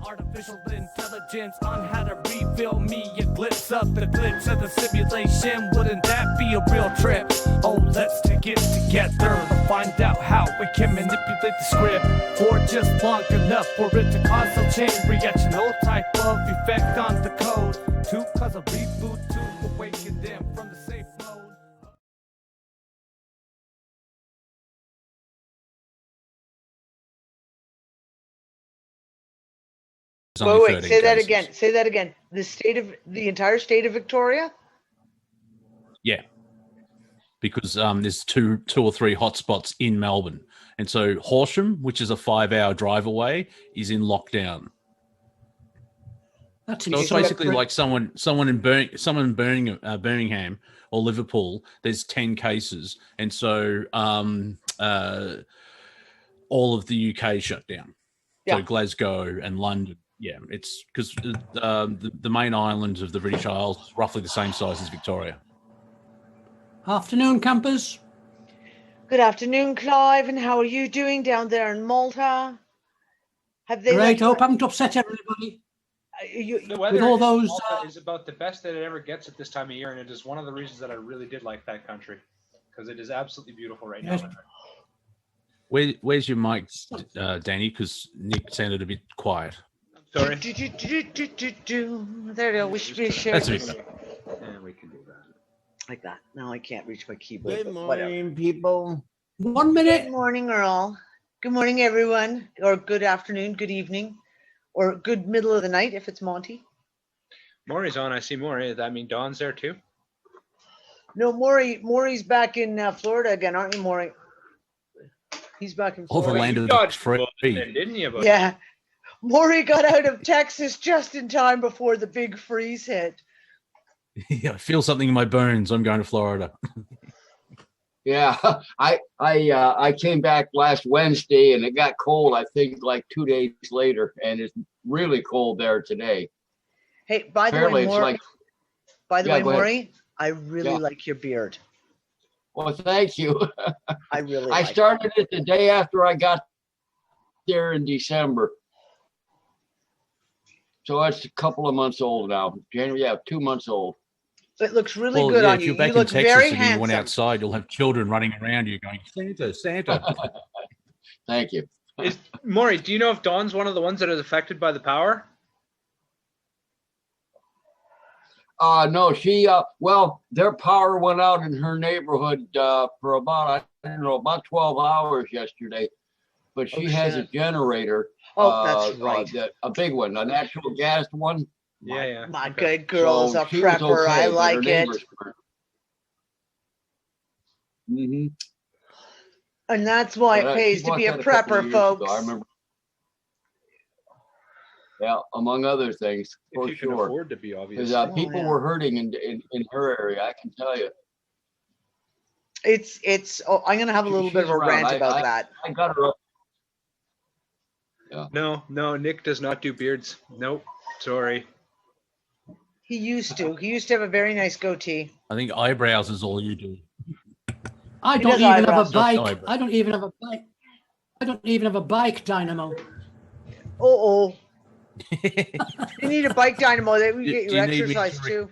artificial intelligence on how to reveal me a glimpse of the glitch of the simulation. Wouldn't that be a real trip? Oh, let's take it together to find out how we can manipulate the script for just long enough for it to cause a chain reaction, no type of effect on the code to cause a reboot to awaken them from the safe mode. Wait, say that again. Say that again. The entire state of Victoria? Yeah. Because there's two or three hotspots in Melbourne. And so Horsham, which is a 5-hour drive away, is in lockdown. That's so it's basically like someone in Birmingham or Liverpool, there's 10 cases. And so all of the UK shut down. Yeah. So Glasgow and London. Yeah, it's because the main island of the British Isles is roughly the same size as Victoria. Afternoon, campers. Good afternoon, Clive, and how are you doing down there in Malta? Have they? Great. Hope I haven't upset everybody. The weather with all those Malta is about the best that it ever gets at this time of year, and it is one of the reasons that I really did like that country because it is absolutely beautiful right now. Where's your mic, Danny? Because Nick sounded a bit quiet. Sorry. There you go. That's it. Yeah, we can do that. Like that. Now I can't reach my keyboard. Good morning, people. 1 minute. Good morning, Earl. Good morning, everyone. Or good afternoon, good evening, or good middle of the night if it's Monty. Maury's on. I see Maury. Does that mean Dawn's there too? No, Maury's back in Florida again, aren't you, Maury? He's back in Florida. All the land of the free. Didn't you? Buddy? Yeah. Maury got out of Texas just in time before the big freeze hit. Yeah, I feel something in my bones. I'm going to Florida. Yeah, I came back last Wednesday and it got cold, I think like 2 days later, and it's really cold there today. Hey, by the way, Maury, I really like your beard. Well, thank you. I started it the day after I got there in December. So it's a couple of months old now. January, 2 months old. It looks really good on you. If you're back in Texas and you went outside, you'll have children running around you going, Santa, Santa. Thank you. Maury, do you know if Dawn's one of the ones that is affected by the power? No, she, their power went out in her neighborhood for about 12 hours yesterday. But she has a generator. Oh, that's right. A big one, a natural gas one. Yeah. My good girl is a prepper. I like it. Mm-hmm. And that's why it pays to be a prepper, folks. I remember. Yeah, among other things, for if you can afford to be, obviously. Because people were hurting in her area, I can tell you. I'm going to have a little bit of a rant about that. I got her up. Yeah. No, Nick does not do beards. Nope, sorry. He used to. He used to have a very nice goatee. I think eyebrows is all you do. I don't even have a bike. I don't even have a bike. I don't even have a bike, Dynamo. You need a bike, Dynamo. That we get your exercise too.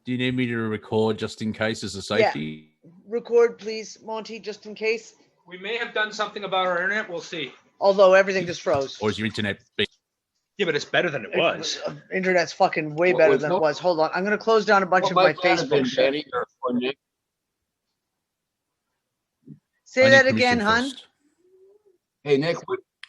Do you need me to record just in case as a safety? Yeah. Record, please, Monty, just in case. We may have done something about our internet. We'll see. Although everything just froze. Or is your internet big? Yeah, but it's better than it was. Internet's fucking way better than it was. Hold on. I'm going to close down a bunch of my Facebook shit. Say that again, hon. Hey, Nick.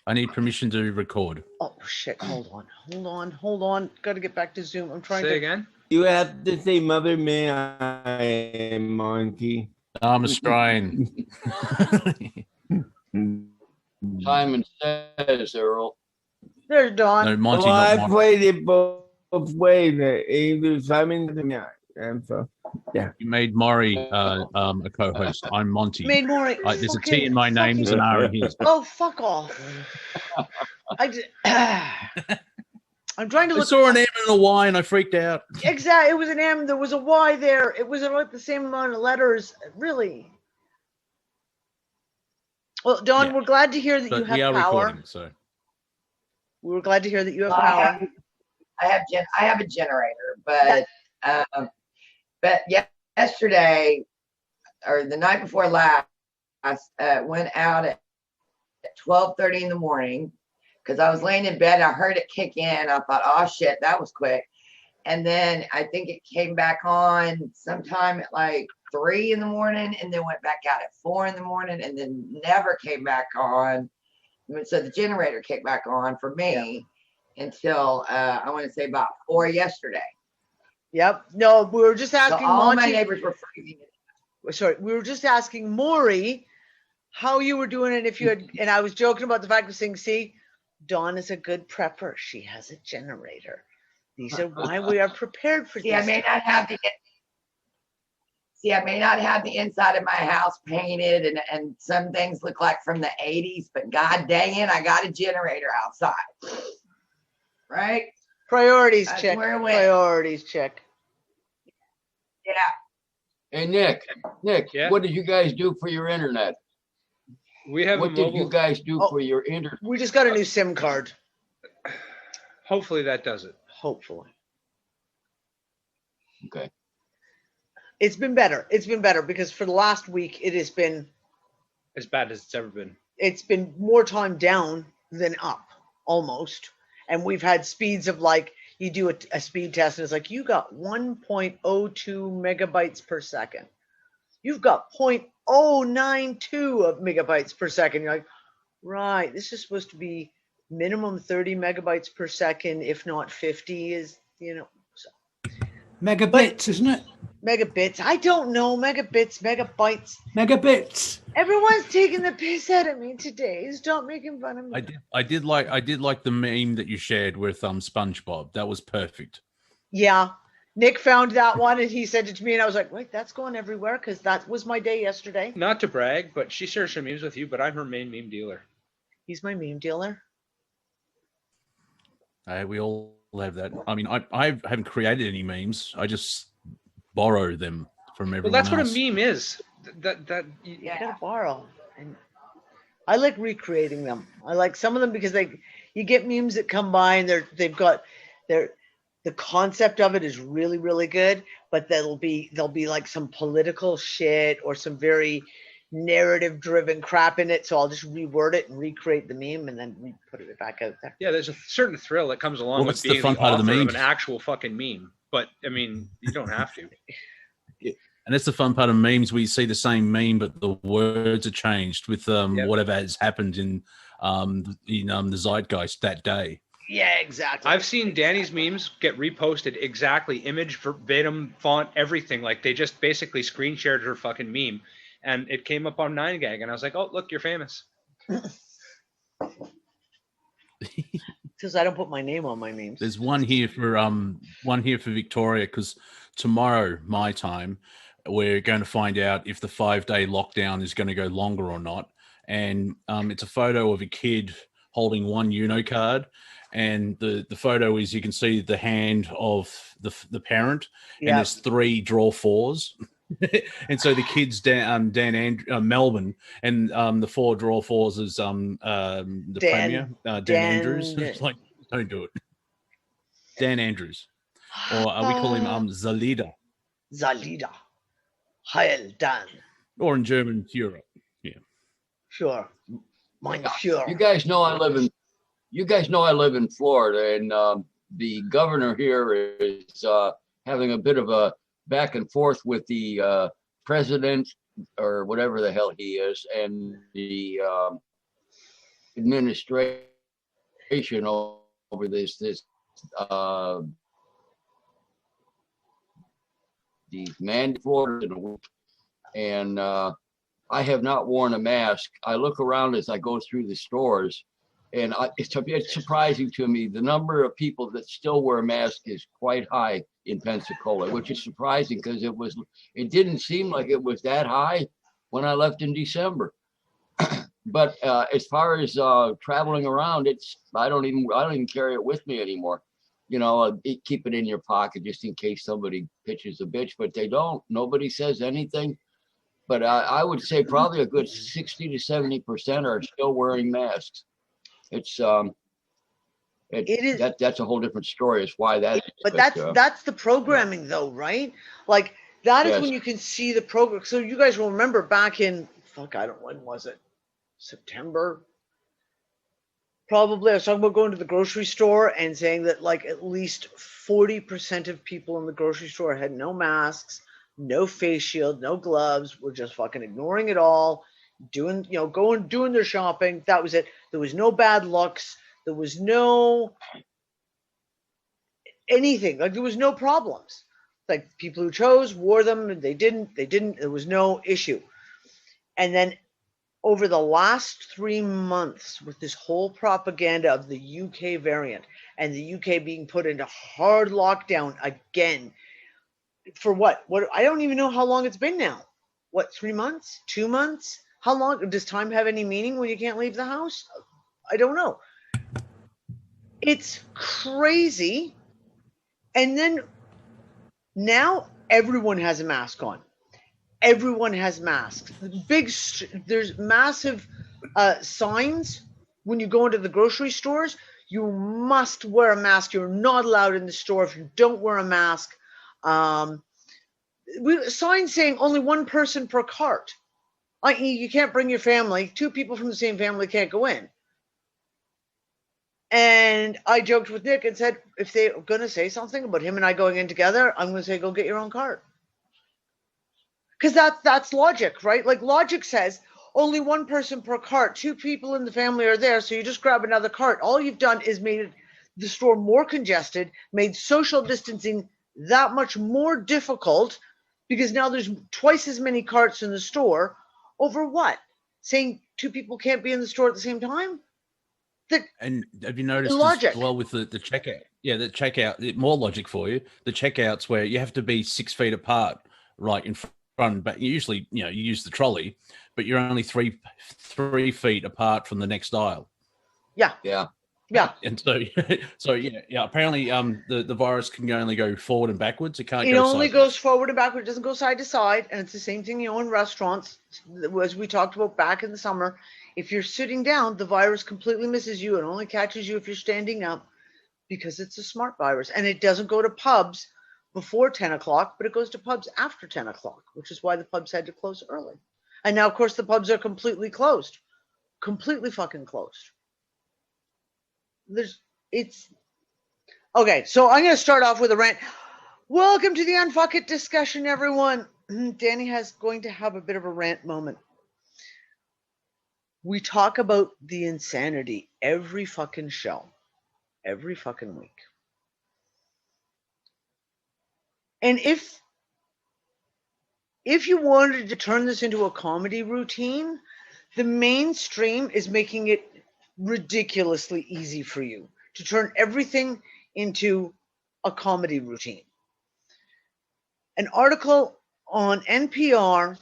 I need permission to record. Oh, shit. Hold on. Got to get back to Zoom. I'm trying to. Say again? You have to say, Mother, may I, Monty? I'm Australian. Simon says, Earl. There's Dawn. No, Monty, I played it both ways. Either Simon, yeah. You made Maury a co-host. I'm Monty. Made Maury. There's a T in my name. There's an R in his. Oh, fuck off. I'm trying to look. I saw an M and a Y and I freaked out. Exactly. It was an M. There was a Y there. It was about the same amount of letters. Really. Well, Dawn, we're glad to hear that you have power. So. We were glad to hear that you have power. I have a generator, but yesterday or the night before last, I went out at 12:30 in the morning because I was laying in bed. I heard it kick in. I thought, oh shit, that was quick. And then I think it came back on sometime at like 3 in the morning, and then went back out at 4 in the morning, and then never came back on. So the generator kicked back on for me until I want to say about 4 yesterday. Yep. No, we were just asking. So all my neighbors were freezing. Sorry, we were just asking Maury how you were doing, and if you had. And I was joking about the fact of saying, "See, Dawn is a good prepper. She has a generator. These are why we are prepared for See, this." I may not have the inside of my house painted, and some things look like from the 80s, but god dang it, I got a generator outside. Right? Priorities That's check. where it went. Priorities check. Yeah. Hey, Nick, Yeah? what did you guys do for your internet? We have What a did mobile. you guys do for your internet? We just got a new SIM card. Hopefully that does it. Hopefully. Okay. It's been better. It's been better because for the last week it has been As bad as it's ever been. it's been more time down than up almost. And we've had speeds of like you do a speed test and it's like you got 1.02 megabytes per second. You've got 0.092 of megabytes per second. You're like, right, this is supposed to be minimum 30 megabytes per second, if not 50 is, so. Megabits, isn't it? Megabits. I don't know. Megabits, megabytes. Megabits. Everyone's taking the piss out of me today. Stop making fun of me. I did like the meme that you shared with SpongeBob. That was perfect. Yeah. Nick found that one and he sent it to me and I was like, wait, that's going everywhere because that was my day yesterday. Not to brag, but she shares her memes with you, but I'm her main meme dealer. He's my meme dealer. We all have that. I mean, I haven't created any memes. I just borrow them from everyone Well, that's else. what a meme is. You gotta borrow. And I like recreating them. I like some of them because you get memes that come by and the concept of it is really, really good, but there'll be like some political shit or some very narrative driven crap in it. So I'll just reword it and recreate the meme and then put it back out there. Yeah, there's a certain thrill that comes along with that's the being fun the part of the author of memes. an actual fucking meme. But I mean, you don't have to. And that's the fun part of memes. We see the same meme, but the words are changed with whatever has happened in the zeitgeist that day. Yeah, exactly. I've seen Danny's memes get reposted exactly, image, verbatim, font, everything. Like they just basically screen shared her fucking meme, and it came up on 9gag, and I was like, "Oh, look, you're famous." Because I don't put my name on my memes. There's one here for Victoria because tomorrow, my time, we're going to find out if the 5-day lockdown is going to go longer or not. And it's a photo of a kid holding one Uno card. And the photo is you can see the hand of the parent, and there's 3 draw 4s. And so the kid's Melbourne, and the 4 draw 4s is the Premier, Dan Andrews. It's like, don't do it. Dan Andrews. Or we call him Zalida. Zalida. Heil Dan. Or in German, Führer. Yeah. Sure. Mein Führer. You guys know I live in Florida, and the governor here is having a bit of a back and forth with the president, or whatever the hell he is, and the administration over this the man Florida, and I have not worn a mask. I look around as I go through the stores, and it's surprising to me. The number of people that still wear masks is quite high in Pensacola, which is surprising because it didn't seem like it was that high when I left in December. But as far as traveling around, I don't even carry it with me anymore. Keep it in your pocket just in case somebody pitches a bitch, but they don't. Nobody says anything. But I would say probably a good 60 to 70% are still wearing masks. It's It is. That's a whole different story. It's why that is. But that's the programming, though, right? Like that is Yes. when you can see the program. So you guys will remember back in when was it? September. Probably I was talking about going to the grocery store and saying that like at least 40% of people in the grocery store had no masks, no face shield, no gloves, were just fucking ignoring it all, doing their shopping. That was it. There was no bad looks. There was no anything. Like there was no problems. Like people who chose wore them, they didn't. There was no issue. And then over the last 3 months, with this whole propaganda of the UK variant and the UK being put into hard lockdown again, for what? I don't even know how long it's been now. What, 3 months? 2 months? How long? Does time have any meaning when you can't leave the house? I don't know. It's crazy. And then now everyone has a mask on. Everyone has masks. There's massive signs when you go into the grocery stores. You must wear a mask. You're not allowed in the store if you don't wear a mask. Signs saying only one person per cart. I.e., you can't bring your family. 2 people from the same family can't go in. And I joked with Nick and said, if they're going to say something about him and I going in together, I'm going to say, go get your own cart. Because that's logic, right? Like logic says only one person per cart, 2 people in the family are there, so you just grab another cart. All you've done is made the store more congested, made social distancing that much more difficult because now there's twice as many carts in the store over what? Saying 2 people can't be in the store at the same time? And have you noticed logic. as well with the checkout? Yeah, the checkout, more logic for you. The checkouts where you have to be 6 feet apart, right in front, but usually, you use the trolley, but you're only 3 feet apart from the next aisle. Yeah. Yeah. Yeah. And so yeah. Apparently, the virus can only go forward and backwards. It can't. It go only sideways. goes forward and backward. It doesn't go side to side. And it's the same thing, in restaurants, as we talked about back in the summer. If you're sitting down, the virus completely misses you and only catches you if you're standing up because it's a smart virus. And it doesn't go to pubs before 10 o'clock, but it goes to pubs after 10 o'clock, which is why the pubs had to close early. And now, of course, the pubs are completely closed. Completely fucking closed. Okay, so I'm going to start off with a rant. Welcome to the UnFuckIt Discussion, everyone. Danny has going to have a bit of a rant moment. We talk about the insanity every fucking show, every fucking week. And if you wanted to turn this into a comedy routine, the mainstream is making it ridiculously easy for you to turn everything into a comedy routine. An article on NPR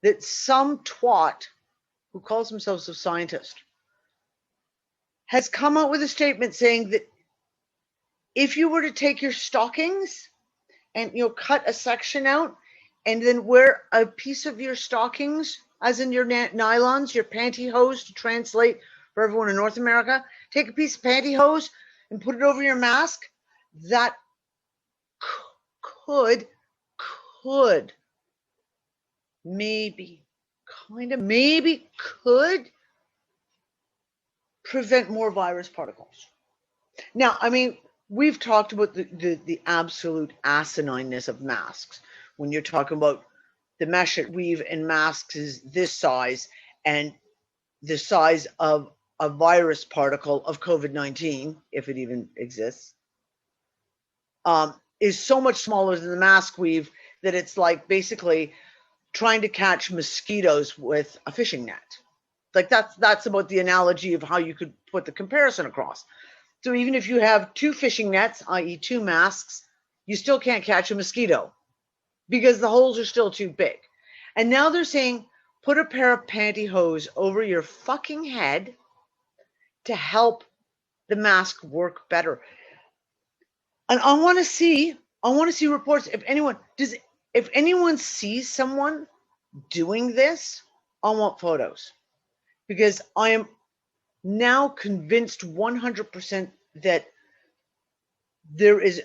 that some twat who calls himself a scientist has come out with a statement saying that if you were to take your stockings and cut a section out and then wear a piece of your stockings, as in your nylons, your pantyhose to translate for everyone in North America, take a piece of pantyhose and put it over your mask, that could maybe could prevent more virus particles. Now, I mean, we've talked about the absolute asinineness of masks. When you're talking about the mesh that weave in masks is this size, and the size of a virus particle of COVID-19, if it even exists, is so much smaller than the mask weave that it's like basically trying to catch mosquitoes with a fishing net. Like that's about the analogy of how you could put the comparison across. So even if you have 2 fishing nets, i.e. 2 masks, you still can't catch a mosquito because the holes are still too big. And now they're saying, put a pair of pantyhose over your fucking head to help the mask work better. And I want to see reports. If anyone sees someone doing this, I want photos, because I am now convinced 100% that there is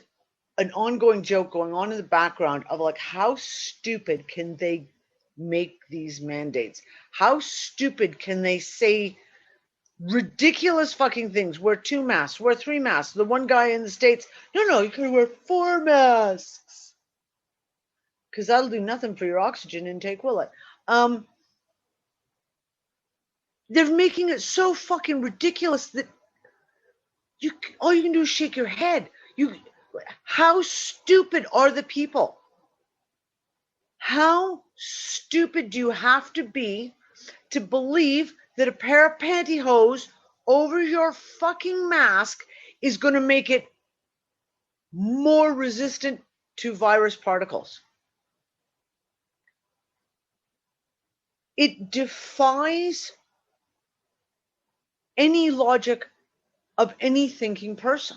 an ongoing joke going on in the background of like, how stupid can they make these mandates? How stupid can they say ridiculous fucking things? Wear 2 masks, wear 3 masks. The one guy in the States, no, you can wear 4 masks. Because that'll do nothing for your oxygen intake, will it? They're making it so fucking ridiculous that all you can do is shake your head. How stupid are the people? How stupid do you have to be to believe that a pair of pantyhose over your fucking mask is going to make it more resistant to virus particles? It defies any logic of any thinking person.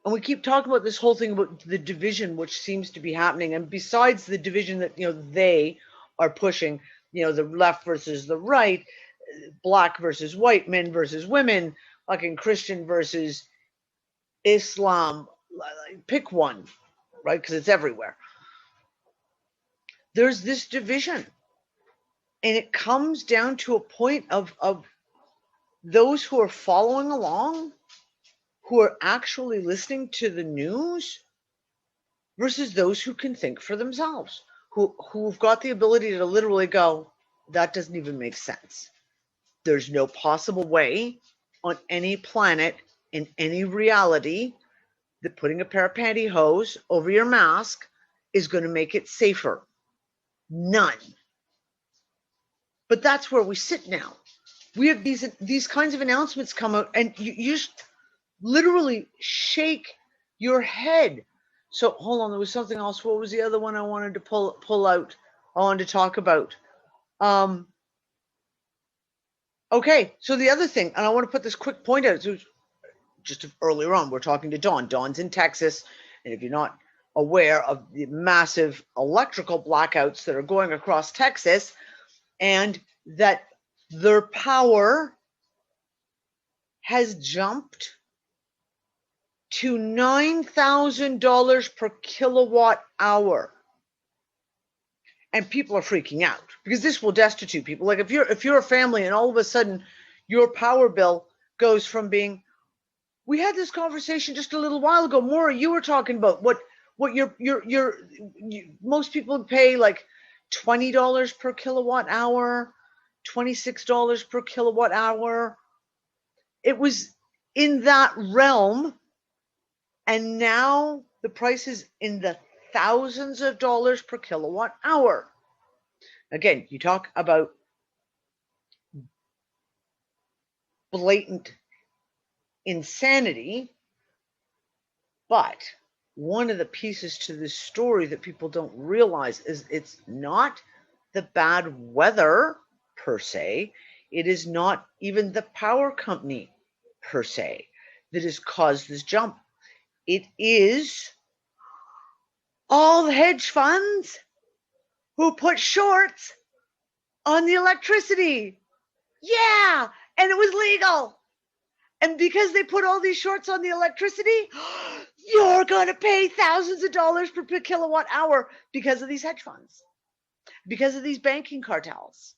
And we keep talking about this whole thing about the division which seems to be happening. And besides the division that, they are pushing, the left versus the right, black versus white, men versus women, fucking Christian versus Islam, pick one, right? Because it's everywhere. There's this division. And it comes down to a point of those who are following along, who are actually listening to the news, versus those who can think for themselves, who've got the ability to literally go, that doesn't even make sense. There's no possible way on any planet, in any reality, that putting a pair of pantyhose over your mask is going to make it safer. None. But that's where we sit now. We have these kinds of announcements come out, and you just literally shake your head. So hold on, there was something else. What was the other one I wanted to pull out? I wanted to talk about. Okay, so the other thing, and I want to put this quick point out. So just earlier on, we're talking to Dawn. Dawn's in Texas, and if you're not aware of the massive electrical blackouts that are going across Texas, and that their power has jumped to $9,000 per kilowatt hour. And people are freaking out because this will destitute people. Like if you're a family and all of a sudden your power bill goes from being, we had this conversation just a little while ago, Maura, you were talking about what most people pay like $20 per kilowatt hour, $26 per kilowatt hour. It was in that realm. And now the price is in the thousands of dollars per kilowatt hour. Again, you talk about blatant insanity, but one of the pieces to this story that people don't realize is it's not the bad weather per se. It is not even the power company per se that has caused this jump. It is all the hedge funds who put shorts on the electricity. Yeah, and it was legal. And because they put all these shorts on the electricity, you're going to pay thousands of dollars per kilowatt hour because of these hedge funds, because of these banking cartels.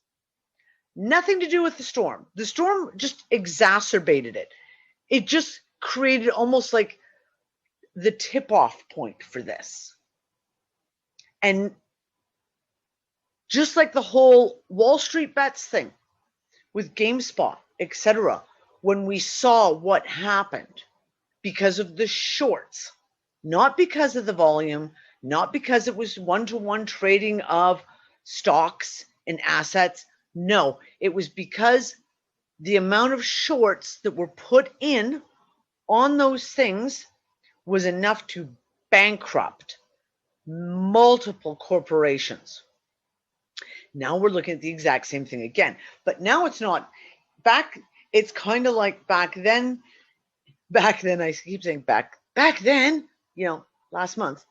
Nothing to do with the storm. The storm just exacerbated it. It just created almost like the tip-off point for this. And just like the whole Wall Street bets thing with GameSpot, etc., when we saw what happened because of the shorts, not because of the volume, not because it was one-to-one trading of stocks and assets. No, it was because the amount of shorts that were put in on those things was enough to bankrupt multiple corporations. Now we're looking at the exact same thing again, but now it's not back. It's kind of like back then, I keep saying back then, last month,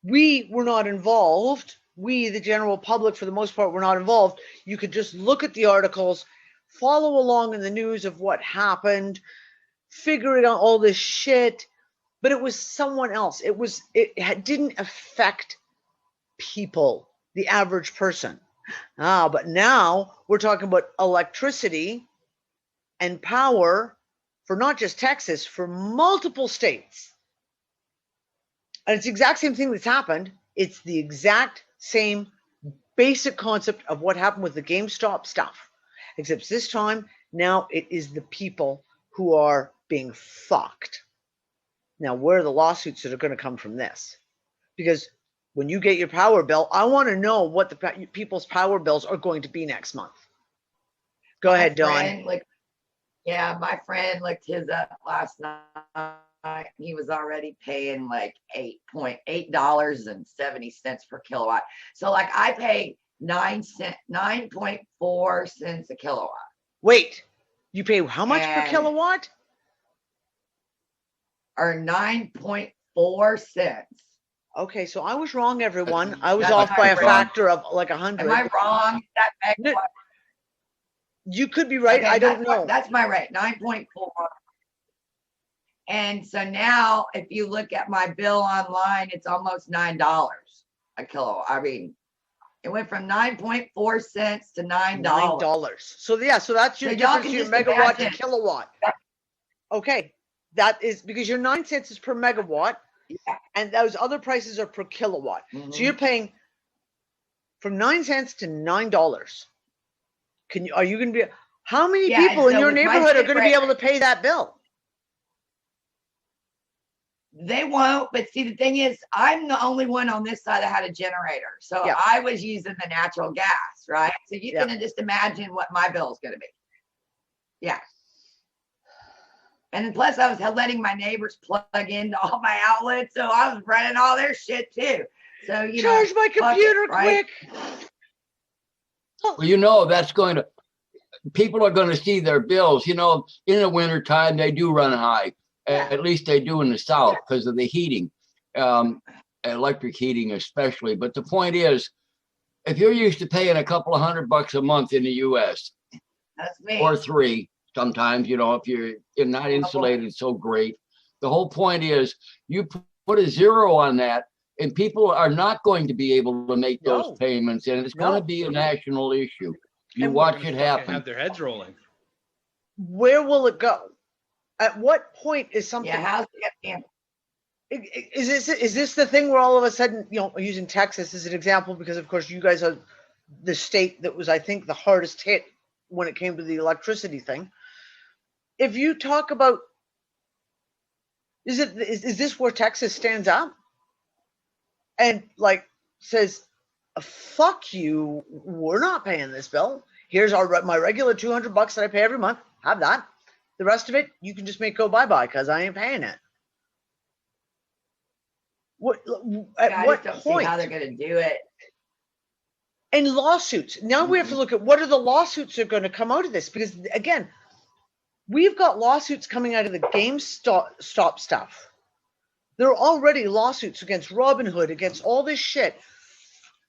we were not involved. We, the general public, for the most part, were not involved. You could just look at the articles, follow along in the news of what happened, figuring out all this shit, but it was someone else. Didn't affect people, the average person. But now we're talking about electricity and power for not just Texas, for multiple states. And it's the exact same thing that's happened. It's the exact same basic concept of what happened with the GameStop stuff. Except this time, now it is the people who are being fucked. Now, where are the lawsuits that are going to come from this? Because when you get your power bill, I want to know what the people's power bills are going to be next month. Go ahead, Dawn. My friend looked his up last night. He was already paying like $8.70 per kilowatt. So like I pay 9.4 cents a kilowatt. Wait, you pay how much per kilowatt? Or 9.4 cents. Okay, so I was wrong, everyone. I was off by a factor of like 100. Am I wrong? No, you could be right. Okay, I don't know. That's my rate, 9.4. And so now, if you look at my bill online, it's almost $9 a kilowatt. I mean, it went from 9.4 cents to $9. So yeah, so that's your difference, your megawatt to kilowatt. Okay, that is because your 9 cents is per megawatt, and those other prices are per kilowatt. So you're paying from 9 cents to $9. Are you going to be? How many people in your neighborhood are going to be able to pay that bill? They won't, but see, the thing is, I'm the only one on this side that had a generator. So I was using the natural gas, right? So you can just imagine what my bill is going to be. Yeah. And then plus I was letting my neighbors plug into all my outlets. So I was running all their shit too. So, you know. Charge my computer quick. Well, that's going to, people are going to see their bills. In the wintertime, they do run high. At least they do in the South because of the heating, electric heating especially. But the point is, if you're used to paying a couple of $100 a month in the U.S., that's me. Or $3 sometimes, if you're not insulated so great. The whole point is you put a zero on that, and people are not going to be able to make those payments, and it's going to be a national issue. You watch it happen. Have their heads rolling. Where will it go? At what point is something? Yeah, how's it get Is this the thing where all of a sudden, using Texas as an example, because of course you guys are the state that was, I think, the hardest hit when it came to the electricity thing. If you talk about, is this where Texas stands up and like says, "Fuck you, we're not paying this bill. Here's my regular $200 that I pay every month. Have that. The rest of it, you can just make go bye-bye because I ain't paying it." At what point? See how they're going to do it. And lawsuits. Now we have to look at what are the lawsuits that are going to come out of this, because again, we've got lawsuits coming out of the GameStop stuff. There are already lawsuits against Robinhood, against all this shit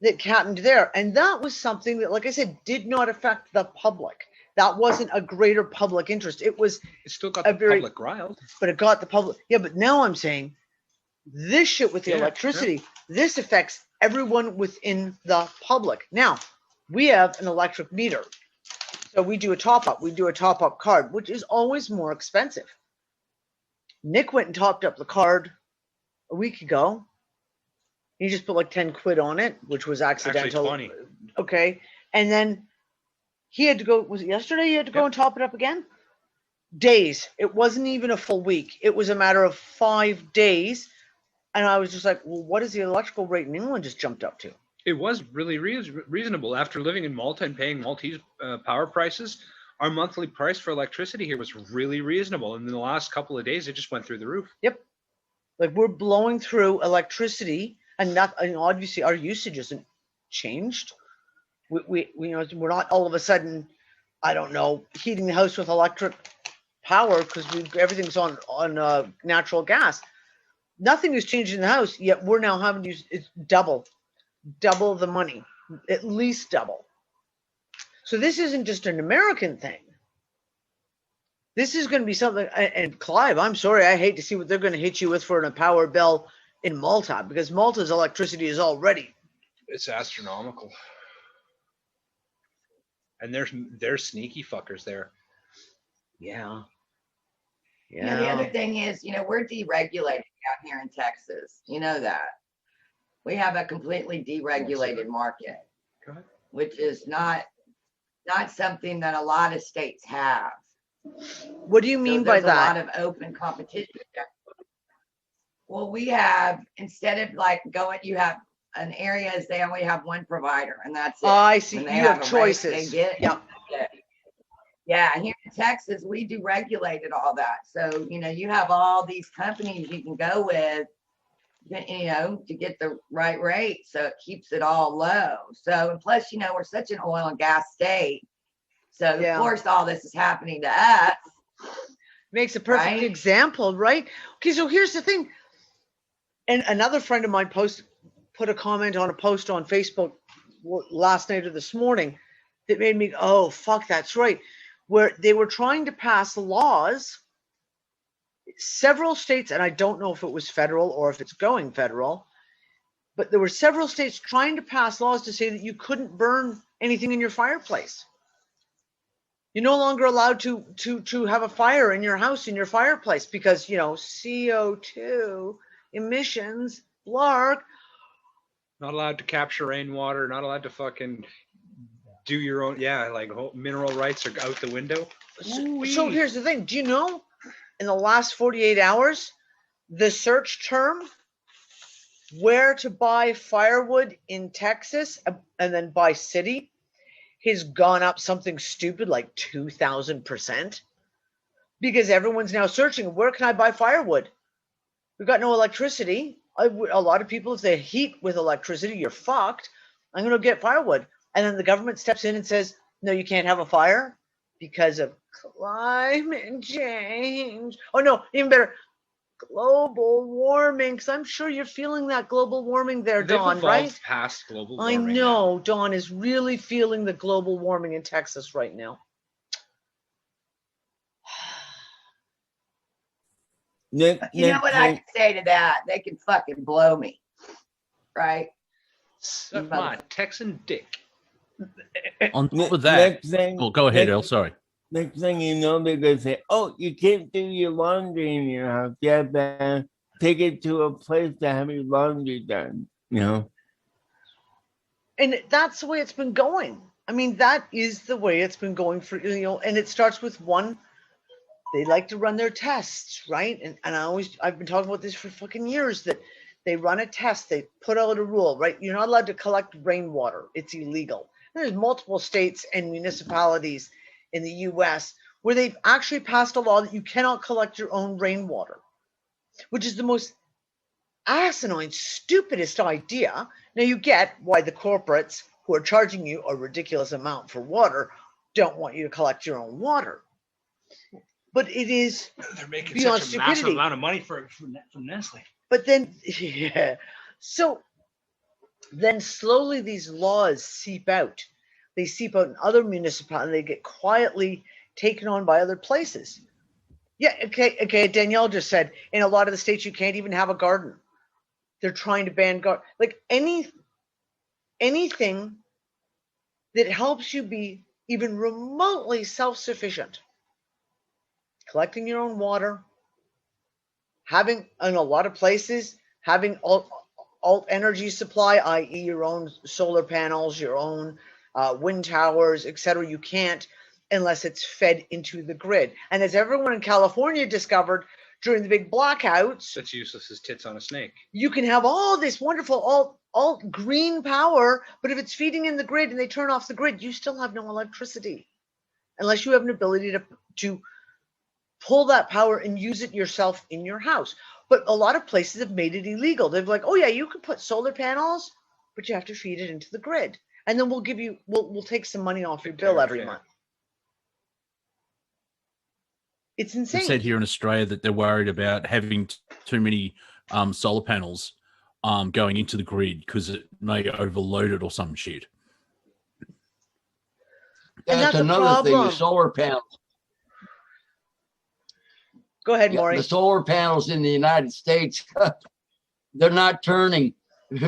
that happened there. And that was something that, like I said, did not affect the public. That wasn't a greater public interest. It still got the public riled. But it got the public. Yeah, but now I'm saying this shit with the electricity, this affects everyone within the public. Now, we have an electric meter. So we do a top-up. We do a top-up card, which is always more expensive. Nick went and topped up the card a week ago. He just put like 10 quid on it, which was accidental. Actually 20. Okay. And then he had to go, was it yesterday? He had to go and top it up again? Days. It wasn't even a full week. It was a matter of 5 days. And I was just like, well, what is the electrical rate in England just jumped up to? It was really reasonable. After living in Malta and paying Maltese power prices, our monthly price for electricity here was really reasonable. And in the last couple of days, it just went through the roof. Yep. Like we're blowing through electricity, and obviously our usage isn't changed. We're not all of a sudden, I don't know, heating the house with electric power because everything's on natural gas. Nothing has changed in the house, yet we're now having to use it's double the money, at least double. So this isn't just an American thing. This is going to be something. And Clive, I'm sorry, I hate to see what they're going to hit you with for a power bill in Malta, because Malta's electricity is already. It's astronomical. And there's sneaky fuckers there. Yeah. You know, the other thing is, you know, we're deregulated out here in Texas. You know that. We have a completely deregulated market, which is not something that a lot of states have. What do you mean by that? There's a lot of open competition. Well, we have, instead of like going, you have an areas, they only have one provider, and that's it. Oh, I see. When You they have a choices. rate, they get, yeah. Yeah, here in Texas, we deregulated all that. So, you know, you have all these companies you can go with, you know, to get the right rate. So it keeps it all low. So, and plus, you know, we're such an oil and gas state. So, of course, all this is happening to us. Makes a perfect example, right? Okay, so here's the thing. And another friend of mine put a comment on a post on Facebook last night or this morning that made me, oh, fuck, that's right. Where they were trying to pass laws, several states, and I don't know if it was federal or if it's going federal, but there were several states trying to pass laws to say that you couldn't burn anything in your fireplace. You're no longer allowed to have a fire in your house, in your fireplace, because, you know, CO2 emissions, blark. Not allowed to capture rainwater, not allowed to fucking do your own, like mineral rights are out the window. So here's the thing. Do you know, in the last 48 hours, the search term, where to buy firewood in Texas, and then by city, has gone up something stupid like 2,000%, because everyone's now searching, where can I buy firewood? We've got no electricity. A lot of people, if they heat with electricity, you're fucked. I'm going to get firewood. And then the government steps in and says, no, you can't have a fire because of climate change. Oh, no, even better, global warming. Because I'm sure you're feeling that global warming there, Dawn, right? Past global warming. I know, Dawn is really feeling the global warming in Texas right now. You know what I can say to that? They can fucking blow me, right? Suck my Texan dick. On top of that, go ahead, Earl. Sorry. Next thing you know, they're gonna say, "Oh, you can't do your laundry in your house. You have to take it to a place to have your laundry done." You know. And that's the way it's been going. I mean, that is the way it's been going for, you know, and it starts with one. They like to run their tests, right? And I've been talking about this for fucking years, that they run a test, they put out a rule, right? You're not allowed to collect rainwater. It's illegal. And there's multiple states and municipalities in the US where they've actually passed a law that you cannot collect your own rainwater, which is the most asinine, stupidest idea. Now you get why the corporates who are charging you a ridiculous amount for water don't want you to collect your own water. But it is they're making beyond such a stupidity. massive amount of money from Nestle. But then, so then slowly these laws seep out. They seep out in other municipalities. They get quietly taken on by other places. Yeah, okay. Danielle just said in a lot of the states you can't even have a garden. They're trying to ban garden. Like anything that helps you be even remotely self-sufficient. Collecting your own water, having, in a lot of places, having alt energy supply, i.e. your own solar panels, your own wind towers, etc. You can't unless it's fed into the grid. And as everyone in California discovered during the big blackouts, it's useless as tits on a snake. You can have all this wonderful alt green power, but if it's feeding in the grid and they turn off the grid, you still have no electricity unless you have an ability to pull that power and use it yourself in your house. But a lot of places have made it illegal. They're like, oh yeah, you can put solar panels, but you have to feed it into the grid. And then we'll take some money off your bill every month. It's insane. They said here in Australia that they're worried about having too many solar panels going into the grid because it may overload it or some shit. That's another thing, the solar panels. Go ahead, Yeah, Maury. the solar panels in the United States, they're not turning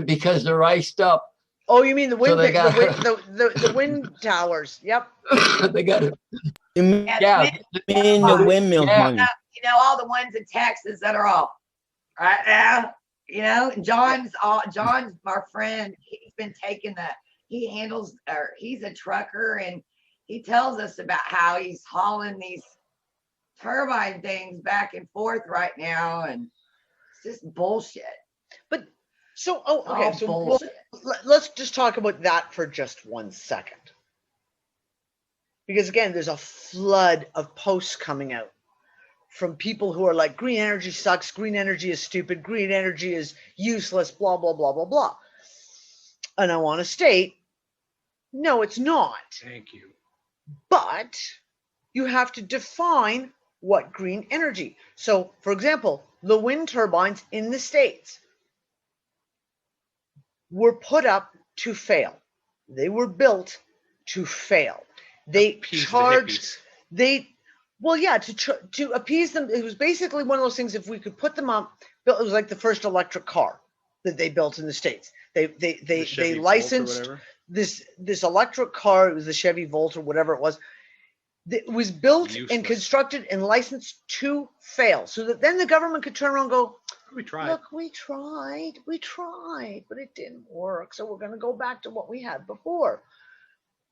because they're iced up. Oh, you mean the wind, So they got the wind towers? Yep. they got it. Yeah, the windmill money. you know, all the ones in Texas that are off right now. You know, John's our friend. He's been taking he handles, or he's a trucker, and he tells us about how he's hauling these turbine things back and forth right now, and it's just bullshit. But so, okay, so bullshit. let's just talk about that for just 1 second. Because again, there's a flood of posts coming out from people who are like, green energy sucks, green energy is stupid, green energy is useless, blah, blah, blah, blah, blah. And I want to state, no, it's not. Thank you. But you have to define what green energy. So, for example, the wind turbines in the States were put up to fail. They were built to fail. They charged, to appease them. It was basically one of those things. If we could put them up, it was like the first electric car that they built in the States. They licensed this electric car. It was the Chevy Volt or whatever it was. It was built and constructed and licensed to fail, so that then the government could turn around and go, we tried. Look, we tried, but it didn't work. So we're going to go back to what we had before.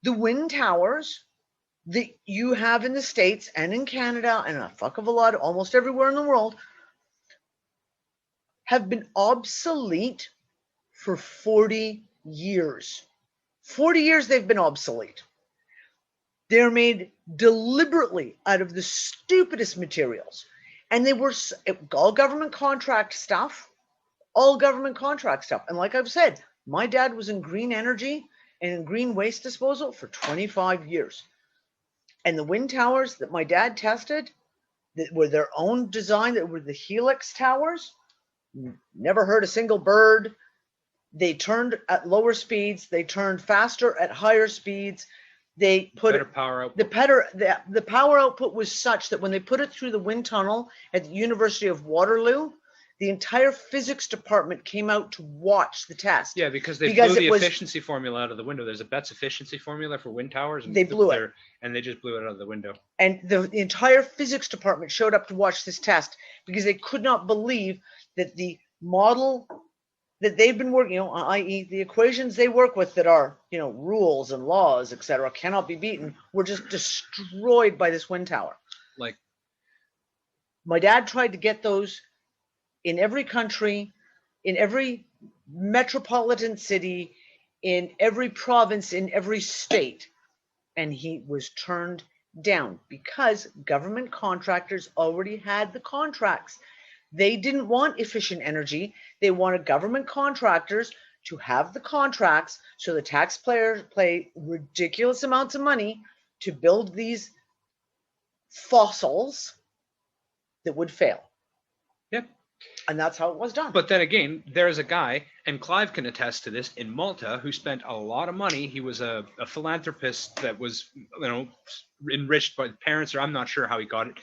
The wind towers that you have in the States and in Canada and a fuck of a lot, almost everywhere in the world, have been obsolete for 40 years. 40 years they've been obsolete. They're made deliberately out of the stupidest materials. And they were all government contract stuff. And like I've said, my dad was in green energy and in green waste disposal for 25 years. And the wind towers that my dad tested, that were their own design, that were the Helix towers, never heard a single bird. They turned at lower speeds. They turned faster at higher speeds. They put better power output. The power output was such that when they put it through the wind tunnel at the University of Waterloo, the entire physics department came out to watch the test. Yeah, because they blew the efficiency formula out of the window. There's a Betz efficiency formula for wind towers, and they blew it, and they just blew it out of the window. And the entire physics department showed up to watch this test because they could not believe that the model that they've been working, i.e. the equations they work with that are, rules and laws, etc., cannot be beaten, were just destroyed by this wind tower. Like, my dad tried to get those in every country, in every metropolitan city, in every province, in every state, and he was turned down because government contractors already had the contracts. They didn't want efficient energy. They wanted government contractors to have the contracts so the taxpayers pay ridiculous amounts of money to build these fossils that would fail. Yep. And that's how it was done. But then again, there's a guy, and Clive can attest to this, in Malta, who spent a lot of money. He was a philanthropist that was, enriched by parents, or I'm not sure how he got it.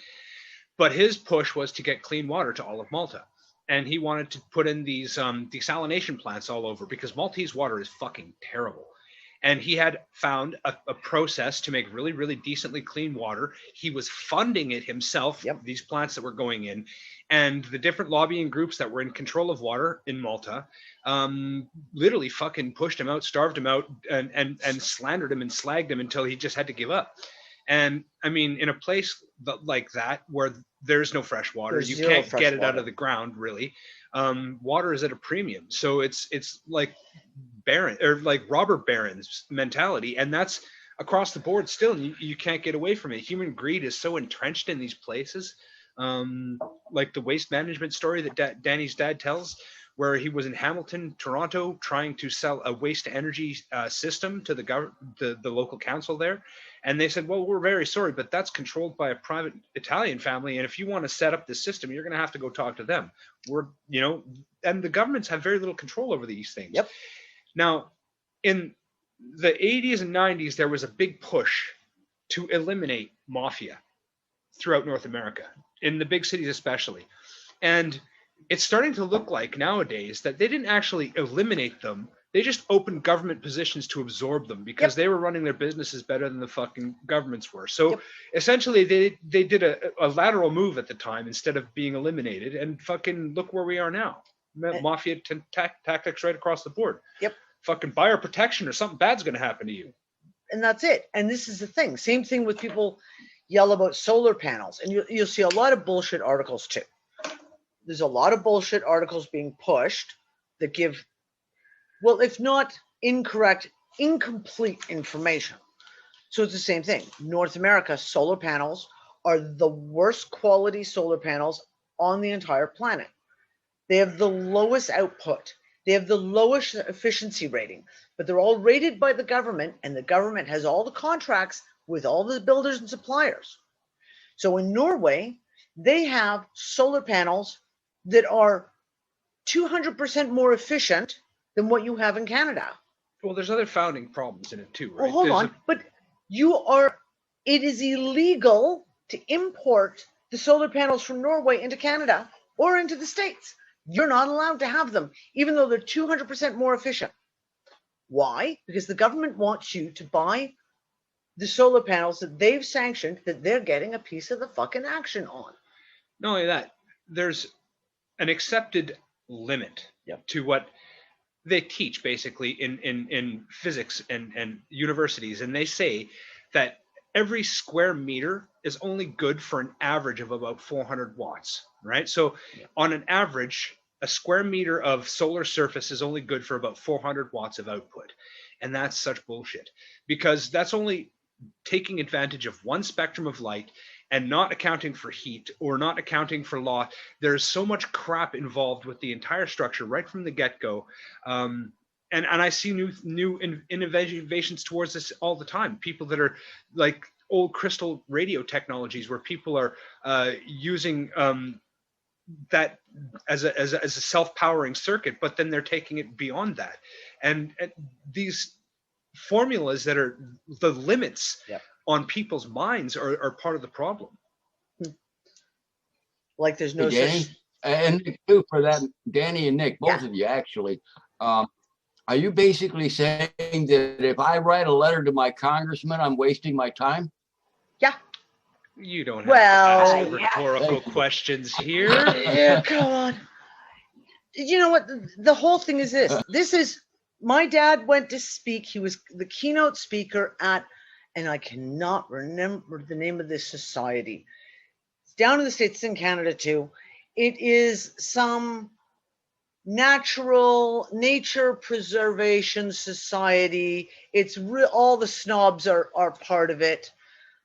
But his push was to get clean water to all of Malta. And he wanted to put in these desalination plants all over because Maltese water is fucking terrible. And he had found a process to make really, really decently clean water. He was funding it himself, these plants that were going in. And the different lobbying groups that were in control of water in Malta literally fucking pushed him out, starved him out, and slandered him and slagged him until he just had to give up. And I mean, in a place like that where there's no fresh water, you can't get it out of the ground, really. Water is at a premium, so it's like Baron or like robber barons mentality, and that's across the board still. And you can't get away from it. Human greed is so entrenched in these places, like the waste management story that Danny's dad tells, where he was in Hamilton, Toronto, trying to sell a waste energy system to the local council there. And they said, well, we're very sorry, but that's controlled by a private Italian family. And if you want to set up this system, you're going to have to go talk to them. And the governments have very little control over these things. Yep. Now, in the 80s and 90s, there was a big push to eliminate mafia throughout North America, in the big cities especially. And it's starting to look like nowadays that they didn't actually eliminate them. They just opened government positions to absorb them because they were running their businesses better than the fucking governments were. So essentially they did a lateral move at the time instead of being eliminated, and fucking look where we are now. Mafia tactics right across the board. Yep. Fucking buyer protection or something bad's going to happen to you. And that's it. And this is the thing. Same thing with people yell about solar panels. And you'll see a lot of bullshit articles too. There's a lot of bullshit articles being pushed that give, well, if not incorrect, incomplete information. So it's the same thing. North America, solar panels are the worst quality solar panels on the entire planet. They have the lowest output. They have the lowest efficiency rating, but they're all rated by the government, and the government has all the contracts with all the builders and suppliers. So in Norway, they have solar panels that are 200% more efficient than what you have in Canada. Well, there's other founding problems in it too, right? Well, hold on, but it is illegal to import the solar panels from Norway into Canada or into the States. You're not allowed to have them, even though they're 200% more efficient. Why? Because the government wants you to buy the solar panels that they've sanctioned, that they're getting a piece of the fucking action on. Not only that, there's an accepted limit to what they teach basically in physics and universities. And they say that every square meter is only good for an average of about 400 watts, right? So on an average, a square meter of solar surface is only good for about 400 watts of output. And that's such bullshit, because that's only taking advantage of one spectrum of light and not accounting for heat or not accounting for law. There's so much crap involved with the entire structure right from the get-go. And I see new innovations towards this all the time. People that are like old crystal radio technologies where people are using that as a self-powering circuit, but then they're taking it beyond that. And these formulas that are the limits on people's minds are part of the problem. Like there's no Danny, such... and Nick too, for that, Danny and Nick, both of you actually. Are you basically saying that if I write a letter to my congressman, I'm wasting my time? Yeah. You don't have to ask rhetorical Yeah. questions here. Yeah, come on. You know what? The whole thing is this. This is, my dad went to speak. He was the keynote speaker at, and I cannot remember the name of this society. It's down in the States, in Canada too. It is some nature preservation society. It's all the snobs are part of it.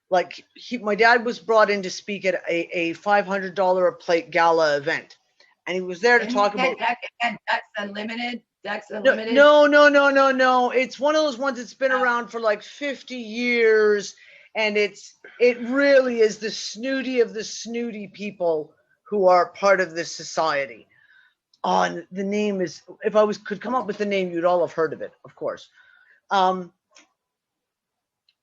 Like my dad was brought in to speak at a $500 a plate gala event, and he was there to talk about Ducks Unlimited. Ducks Unlimited. No. It's one of those ones that's been around for like 50 years, and it really is the snooty of the snooty people who are part of this society. And the name is, if I could come up with the name, you'd all have heard of it, of course. And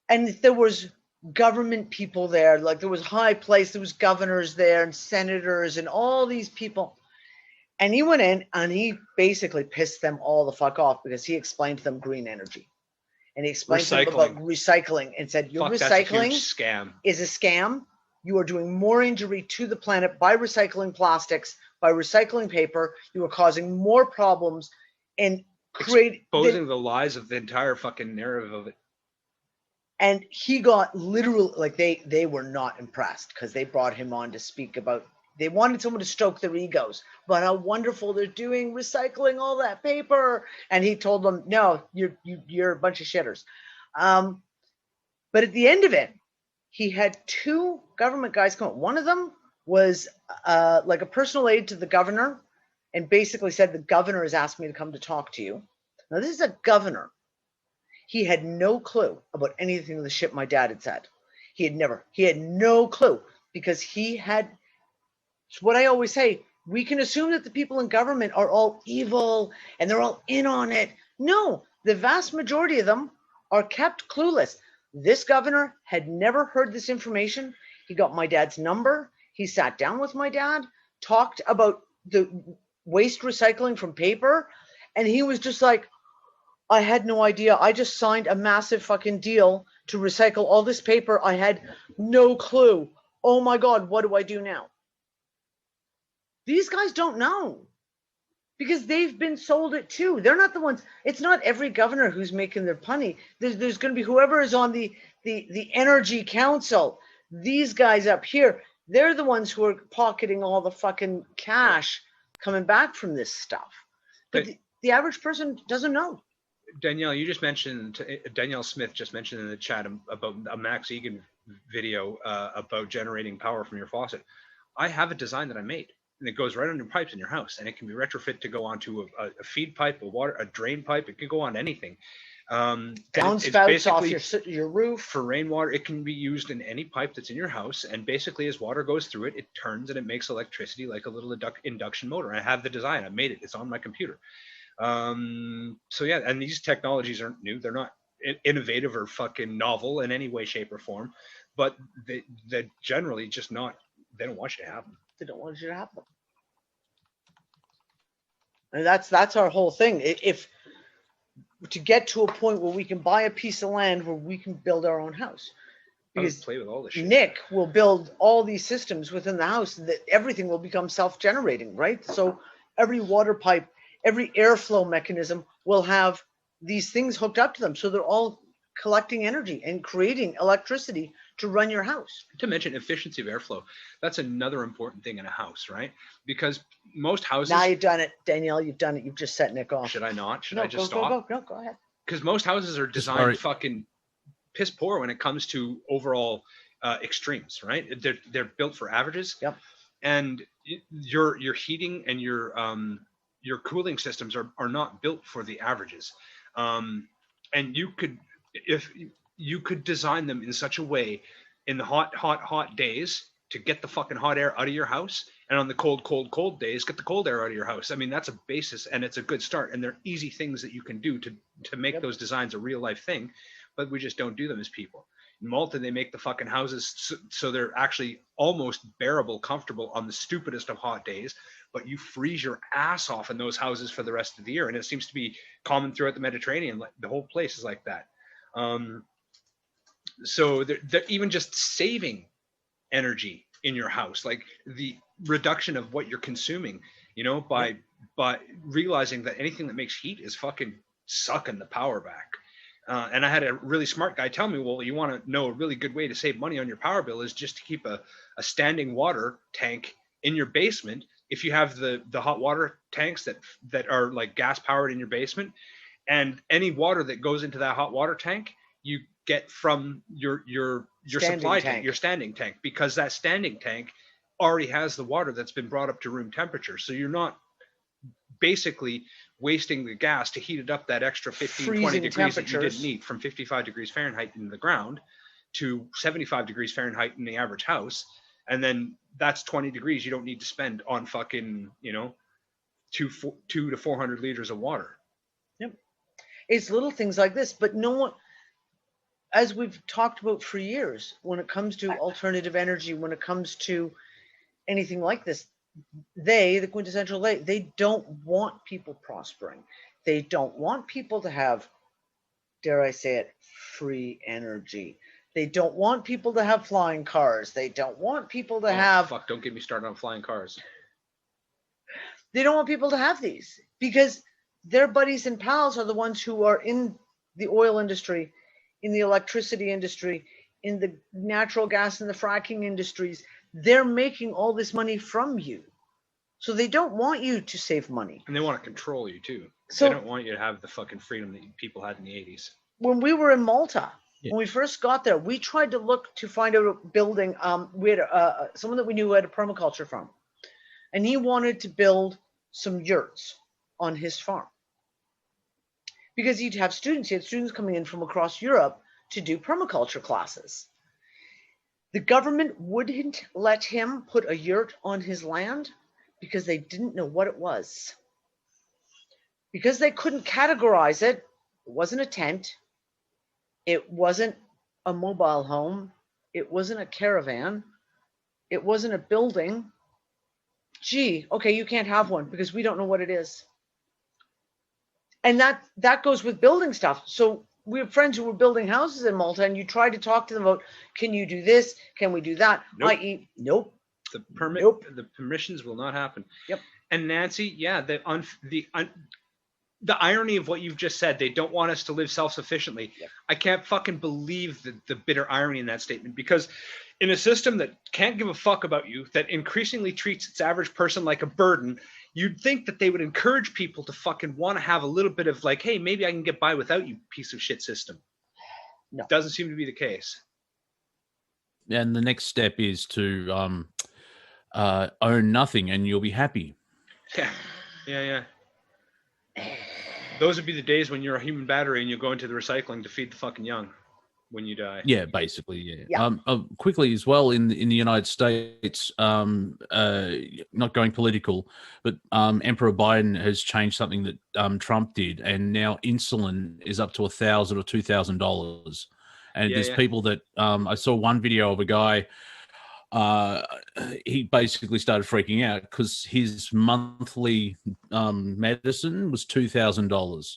there was government people there, like there was high place, there was governors there and senators and all these people. And he went in and he basically pissed them all the fuck off because he explained to them green energy. And he explained to them about recycling and said, your recycling is a scam. You are doing more injury to the planet by recycling plastics, by recycling paper. You are causing more problems and exposing the lies of the entire fucking narrative of it. And he got literal, like they were not impressed because they brought him on to speak about, they wanted someone to stroke their egos, but how wonderful they're doing recycling all that paper. And he told them, no, you're a bunch of shitters. But at the end of it, he had two government guys come up. One of them was like a personal aide to the governor and basically said, the governor has asked me to come to talk to you. Now, this is a governor. He had no clue about anything of the shit my dad had said. He had no clue because it's what I always say, we can assume that the people in government are all evil and they're all in on it. No, the vast majority of them are kept clueless. This governor had never heard this information. He got my dad's number. He sat down with my dad, talked about the waste recycling from paper. And he was just like, I had no idea. I just signed a massive fucking deal to recycle all this paper. I had no clue. Oh my God, what do I do now? These guys don't know because they've been sold it too. They're not the ones. It's not every governor who's making their punny. There's going to be whoever is on the energy council. These guys up here, they're the ones who are pocketing all the fucking cash coming back from this stuff. But the average person doesn't know. Danielle, you just mentioned, Danielle Smith just mentioned in the chat about a Max Egan video about generating power from your faucet. I have a design that I made, and it goes right on your pipes in your house, and it can be retrofit to go onto a feed pipe, a drain pipe. It can go on anything. Downspouts off your roof. For rainwater, it can be used in any pipe that's in your house, and basically as water goes through it, it turns and it makes electricity like a little induction motor. I have the design. I made it. It's on my computer. So yeah, and these technologies aren't new. They're not innovative or fucking novel in any way, shape, or form, but they're generally just not, they don't want you to have them. They don't want you to have them. And that's our whole thing. If to get to a point where we can buy a piece of land where we can build our own house. Because play with all this shit. Nick will build all these systems within the house that everything will become self-generating, right? So every water pipe, every airflow mechanism will have these things hooked up to them. So they're all collecting energy and creating electricity to run your house. To mention efficiency of airflow, that's another important thing in a house, right? Because most houses... Now you've done it, Danielle, you've done it. You've just set Nick off. Should I not? Should I just stop? No, go ahead. Because most houses are designed fucking piss poor when it comes to overall extremes, right? They're built for averages. Yep. And your heating and your cooling systems are not built for the averages. And you could design them in such a way in the hot days to get the fucking hot air out of your house, and on the cold days, get the cold air out of your house. I mean, that's a basis, and it's a good start, and they're easy things that you can do to make those designs a real life thing, but we just don't do them as people. In Malta, they make the fucking houses so they're actually almost bearable, comfortable on the stupidest of hot days, but you freeze your ass off in those houses for the rest of the year. And it seems to be common throughout the Mediterranean. The whole place is like that. So they're even just saving energy in your house, like the reduction of what you're consuming, by realizing that anything that makes heat is fucking sucking the power back. And I had a really smart guy tell me, well, you want to know a really good way to save money on your power bill is just to keep a standing water tank in your basement. If you have the hot water tanks that are like gas powered in your basement, and any water that goes into that hot water tank, you get from your supply tank, your standing tank, because that standing tank already has the water that's been brought up to room temperature. So you're not basically wasting the gas to heat it up that extra 15, 20 degrees that you didn't need, from 55 degrees Fahrenheit in the ground to 75 degrees Fahrenheit in the average house. And then that's 20 degrees you don't need to spend on fucking, 200 to 400 liters of water. Yep. It's little things like this, but no one, as we've talked about for years, when it comes to alternative energy, when it comes to anything like this, the quintessential they don't want people prospering. They don't want people to have, dare I say it, free energy. They don't want people to have flying cars. They don't want people to have... Fuck, don't get me started on flying cars. They don't want people to have these because their buddies and pals are the ones who are in the oil industry, in the electricity industry, in the natural gas and the fracking industries. They're making all this money from you. So they don't want you to save money. And they want to control you too. So they don't want you to have the fucking freedom that people had in the 80s. When we were in Malta, when we first got there, we tried to look to find out a building. We had someone that we knew had a permaculture farm. And he wanted to build some yurts on his farm. Because he'd have students. He had students coming in from across Europe to do permaculture classes. The government wouldn't let him put a yurt on his land because they didn't know what it was. Because they couldn't categorize it. It wasn't a tent. It wasn't a mobile home. It wasn't a caravan. it wasn't a building, gee, okay, you can't have one because we don't know what it is. And that goes with building stuff. So we have friends who were building houses in Malta, and you try to talk to them about, can you do this? Can we do that? Nope. I.e., nope. The permit, Nope. the permissions will not happen. Yep. And Nancy, yeah, the irony of what you've just said, they don't want us to live self-sufficiently. Yep. I can't fucking believe the bitter irony in that statement, because in a system that can't give a fuck about you, that increasingly treats its average person like a burden, you'd think that they would encourage people to fucking want to have a little bit of like, hey, maybe I can get by without you, piece of shit system. No. Doesn't seem to be the case. And the next step is to own nothing, and you'll be happy. Yeah. Those would be the days when you're a human battery and you go into the recycling to feed the fucking young when you die. Yeah, basically, yeah. Quickly as well, in the United States, not going political, but Emperor Biden has changed something that Trump did, and now insulin is up to $1,000 or $2,000. And there's people that I saw one video of a guy. He basically started freaking out because his monthly medicine was $2,000,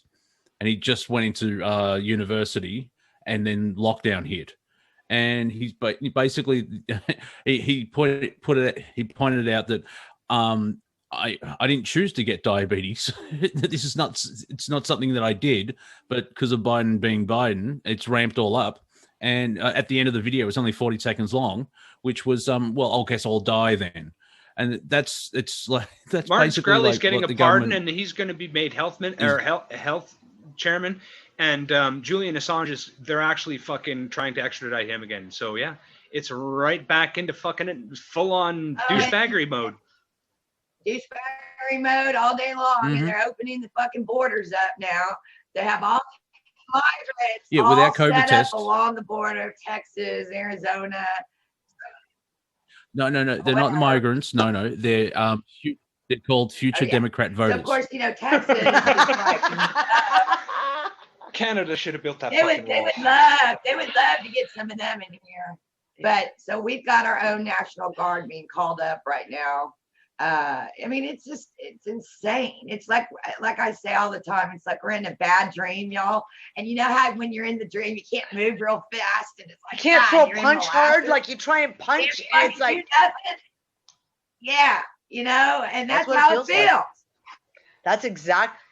and he just went into university, and then lockdown hit, and he basically he pointed out that I didn't choose to get diabetes. It's not something that I did, but because of Biden being Biden, it's ramped all up. And at the end of the video, it's only 40 seconds long, which was, well, I guess I'll die then. And that's Martin basically Shkreli's like getting what a the pardon, government... and he's going to be made health chairman. And Julian Assange they're actually fucking trying to extradite him again. So yeah, it's right back into fucking full on douchebaggery mode. Douchebaggery mode all day long, and they're opening the fucking borders up now. They have all migrants without COVID set tests up along the border of Texas, Arizona. No, they're not migrants. No, they're called future Democrat voters. So of course, Texas is like, Canada should have built that. They would love to get some of them in here. But so we've got our own National Guard being called up right now. I mean, it's insane. It's like I say all the time, it's like we're in a bad dream, y'all. And you know how when you're in the dream, you can't move real fast, and it's like you can't throw punch hard, like you try and punch, and it's like and that's how it feels. Like. That's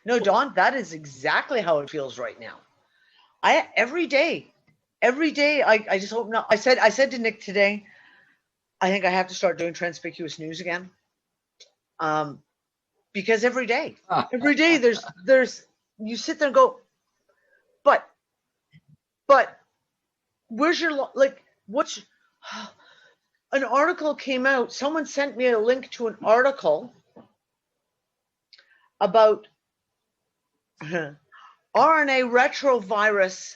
no, Dawn, that is exactly how it feels right now. Every day, I just hope not. I said to Nick today, I think I have to start doing Transpicuous News again. Because every day there's you sit there and go, but where's your what's an article came out. Someone sent me a link to an article about RNA retrovirus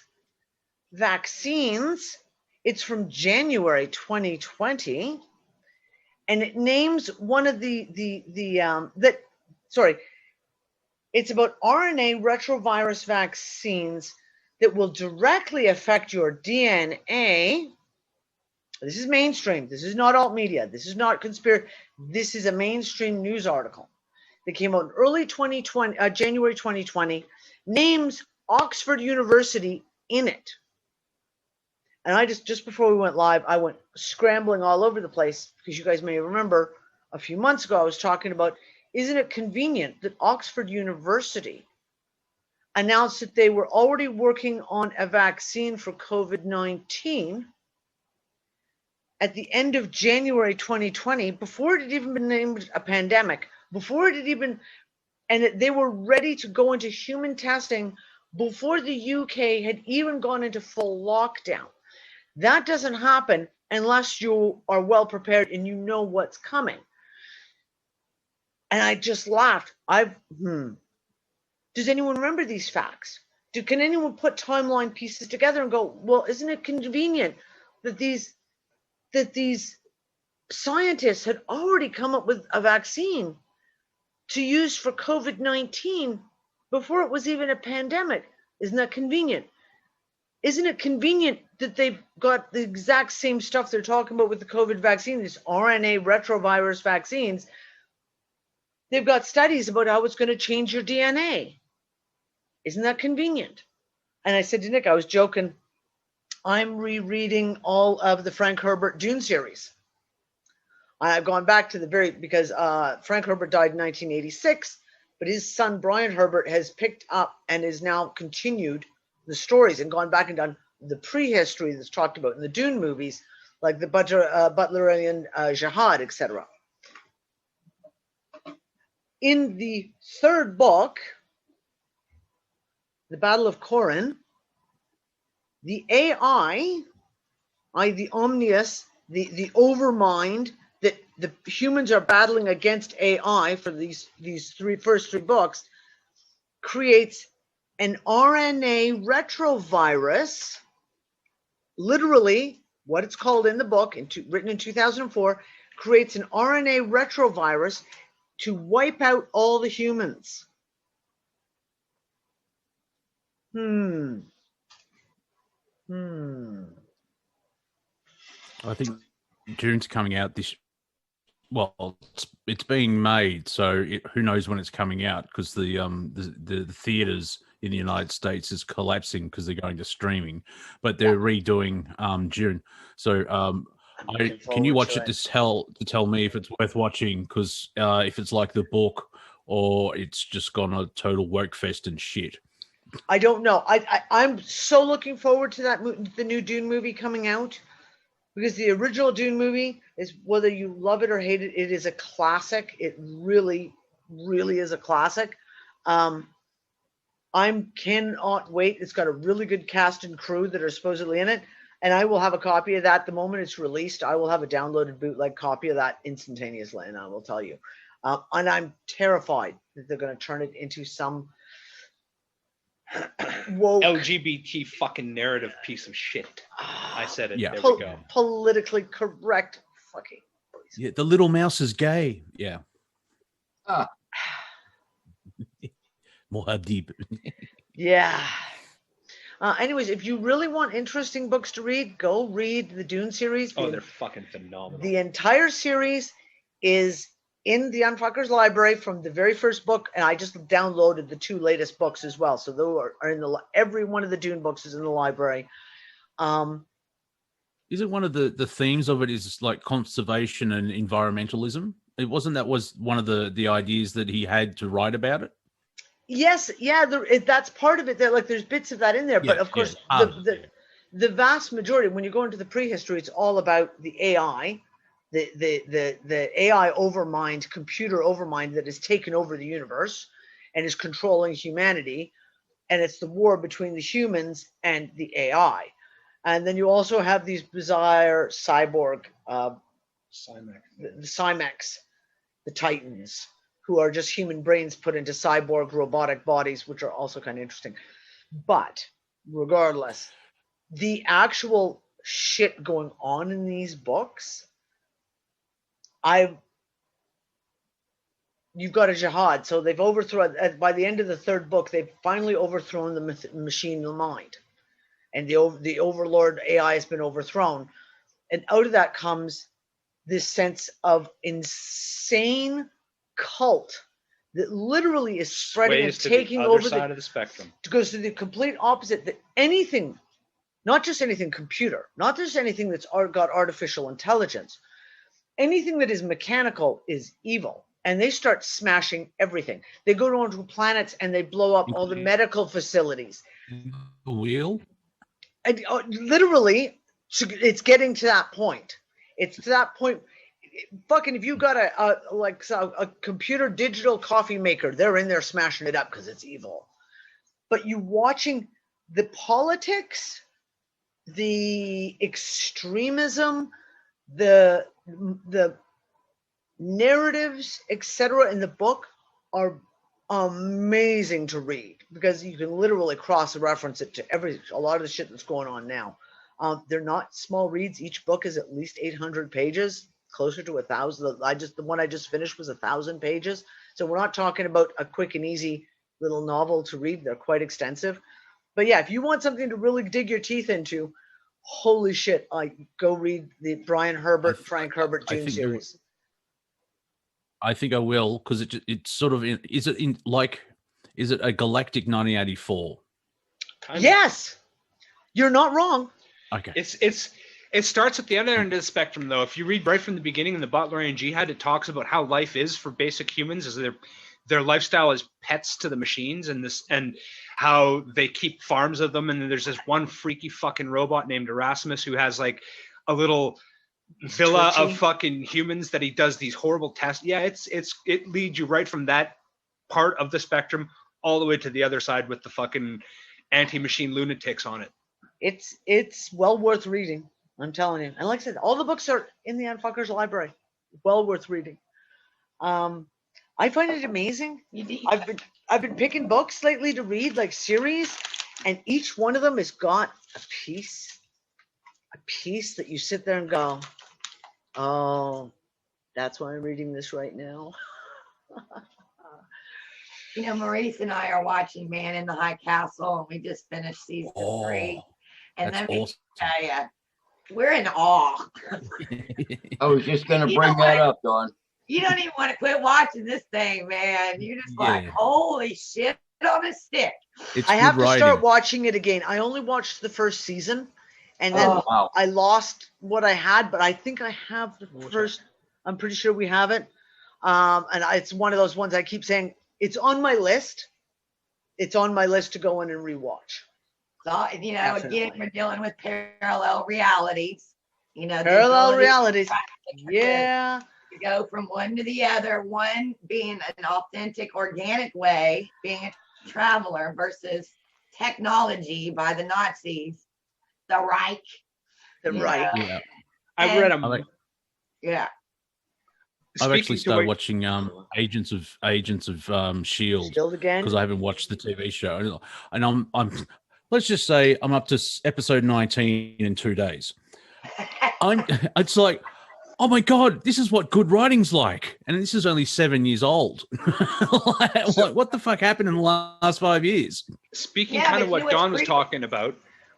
vaccines. It's from January 2020. And it names one of it's about RNA retrovirus vaccines that will directly affect your DNA. This is mainstream. This is not alt media. This is not conspiracy. This is a mainstream news article that came out in early 2020, January 2020, names Oxford University in it. And I just before we went live, I went scrambling all over the place because you guys may remember a few months ago, I was talking about, isn't it convenient that Oxford University announced that they were already working on a vaccine for COVID-19 at the end of January 2020, before it had even been named a pandemic, and they were ready to go into human testing before the UK had even gone into full lockdown. That doesn't happen unless you are well prepared and you know what's coming. And I just laughed. Does anyone remember these facts? Can anyone put timeline pieces together and go, well, isn't it convenient that these scientists had already come up with a vaccine to use for COVID-19 before it was even a pandemic? Isn't that convenient? isn't it convenient that they've got the exact same stuff they're talking about with the COVID vaccine, these RNA retrovirus vaccines? They've got studies about how it's going to change your DNA. Isn't that convenient? And I said to Nick, I was joking, I'm rereading all of the Frank Herbert Dune series. I've gone back to because Frank Herbert died in 1986, but his son Brian Herbert has picked up and is now continued the stories and gone back and done the prehistory that's talked about in the Dune movies, like the Butlerian Jihad, etc. In the third book, The Battle of Corin, the AI, the Omnius, the overmind that the humans are battling against AI for these first three books, creates an RNA retrovirus, literally what it's called in the book, written in 2004, creates an RNA retrovirus to wipe out all the humans. I think Dune's coming out this. Well, it's being made, so who knows when it's coming out? Because the theaters in the United States is collapsing because they're going to streaming, but they're redoing Dune. So can you watch it to tell me if it's worth watching? Because if it's like the book or it's just gone a total work fest and shit. I don't know. I'm so looking forward to the new Dune movie coming out, because the original Dune movie is, whether you love it or hate it, it is a classic. It really, really is a classic. I cannot wait. It's got a really good cast and crew that are supposedly in it, and I will have a copy of that the moment it's released. I will have a downloaded bootleg copy of that instantaneously, and I will tell you. And I'm terrified that they're going to turn it into some woke LGBT fucking narrative piece of shit. I said it. Yeah. There we go. Politically correct fucking. Yeah, the little mouse is gay. Yeah. More deep. Yeah. Anyways, if you really want interesting books to read, go read the Dune series. Oh, they're fucking phenomenal. The entire series is in the UnFuckers library from the very first book, and I just downloaded the two latest books as well. So those are in every one of the Dune books is in the library. Isn't one of the themes of it is like conservation and environmentalism? It wasn't that was one of the ideas that he had to write about it? Yes, yeah, that's part of it. There's bits of that in there, but of course, the vast majority, when you go into the prehistory, it's all about the AI. The AI overmind, computer overmind that has taken over the universe and is controlling humanity. And it's the war between the humans and the AI. And then you also have these bizarre cyborg, the Cymex, the Titans, who are just human brains put into cyborg robotic bodies, which are also kind of interesting. But regardless, the actual shit going on in these books, you've got a jihad. So they've overthrown, by the end of the third book, they've finally overthrown the machine mind. And the overlord AI has been overthrown. And out of that comes this sense of insane cult that literally is spreading and taking over side of the spectrum. It goes to the complete opposite, that anything, not just anything computer, not just anything that's got artificial intelligence, anything that is mechanical is evil. And they start smashing everything. They go onto planets and they blow up all the medical facilities. The wheel? And, literally, it's getting to that point. It's to that point. Fucking, if you got a computer digital coffee maker, they're in there smashing it up because it's evil. But you watching the politics, the extremism, the narratives, etc. in the book are amazing to read, because you can literally cross-reference it to a lot of the shit that's going on now. They're not small reads. Each book is at least 800 pages, closer to 1,000. The one I just finished was 1,000 pages. So we're not talking about a quick and easy little novel to read. They're quite extensive. But yeah, if you want something to really dig your teeth into, holy shit, go read the Brian Herbert, Frank Herbert Dune series. I think I will, because it's sort of is it a galactic 1984? Yes, you're not wrong. Okay, it starts at the other end of the spectrum, though. If you read right from the beginning in the Butlerian Jihad, it talks about how life is for basic humans, as their lifestyle is pets to the machines, and how they keep farms of them. And then there's this one freaky fucking robot named Erasmus who has like a little villa of fucking humans that he does these horrible tests. Yeah, it leads you right from that part of the spectrum all the way to the other side with the fucking anti-machine lunatics on it. It's well worth reading. I'm telling you. And like I said, all the books are in the UnFuckers library. Well worth reading. I find it amazing. I've been picking books lately to read, like series, and each one of them has got a piece that you sit there and go, oh, that's why I'm reading this right now. Maurice and I are watching Man in the High Castle, and we just finished season 3. And then awesome. Tell you, we're in awe. I was just going to bring that up, Dawn. You don't even want to quit watching this thing, man. You're just like, holy shit on a stick. I have to start watching it again. I only watched the first season, and then I lost what I had, but I think I have the first. I'm pretty sure we have it. And it's one of those ones I keep saying, it's on my list. It's on my list to go in and rewatch. So, again, we're dealing with parallel realities. Parallel realities. Yeah. To go from one to the other, one being an authentic, organic way, being a traveler, versus technology by the Nazis, the Reich. Yeah. I've read them. Yeah. I've actually started watching Agents of Shield because I haven't watched the TV show, and I'm let's just say I'm up to episode 19 in 2 days. It's like, oh my God, this is what good writing's like, and this is only 7 years old. Like, what the fuck happened in the last 5 years? Speaking kind of what Dawn was talking about,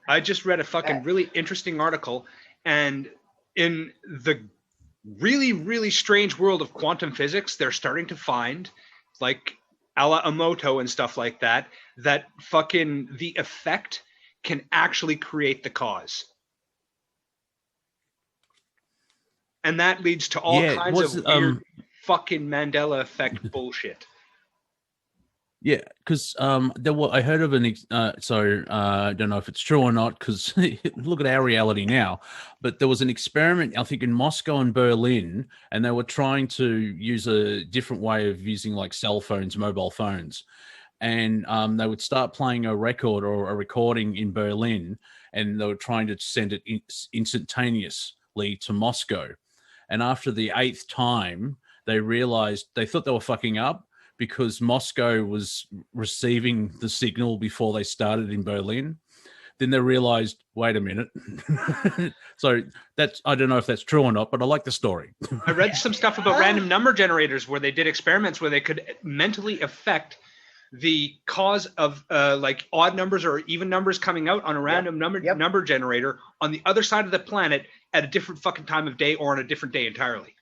I just read a fucking really interesting article, and in the really, really strange world of quantum physics, they're starting to find, like a la Emoto and stuff like that, that fucking the effect can actually create the cause. And that leads to all kinds of weird fucking Mandela effect bullshit. Yeah, because I heard of I don't know if it's true or not, because look at our reality now. But there was an experiment, I think, in Moscow and Berlin, and they were trying to use a different way of using like cell phones, mobile phones. And they would start playing a record or a recording in Berlin, and they were trying to send it instantaneously to Moscow. And after the 8th time, they realized they thought they were fucking up, because Moscow was receiving the signal before they started in Berlin. Then they realized, wait a minute. So I don't know if that's true or not, but I like the story. I read some stuff about random number generators where they did experiments where they could mentally affect the cause of like odd numbers or even numbers coming out on a random number generator on the other side of the planet at a different fucking time of day or on a different day entirely.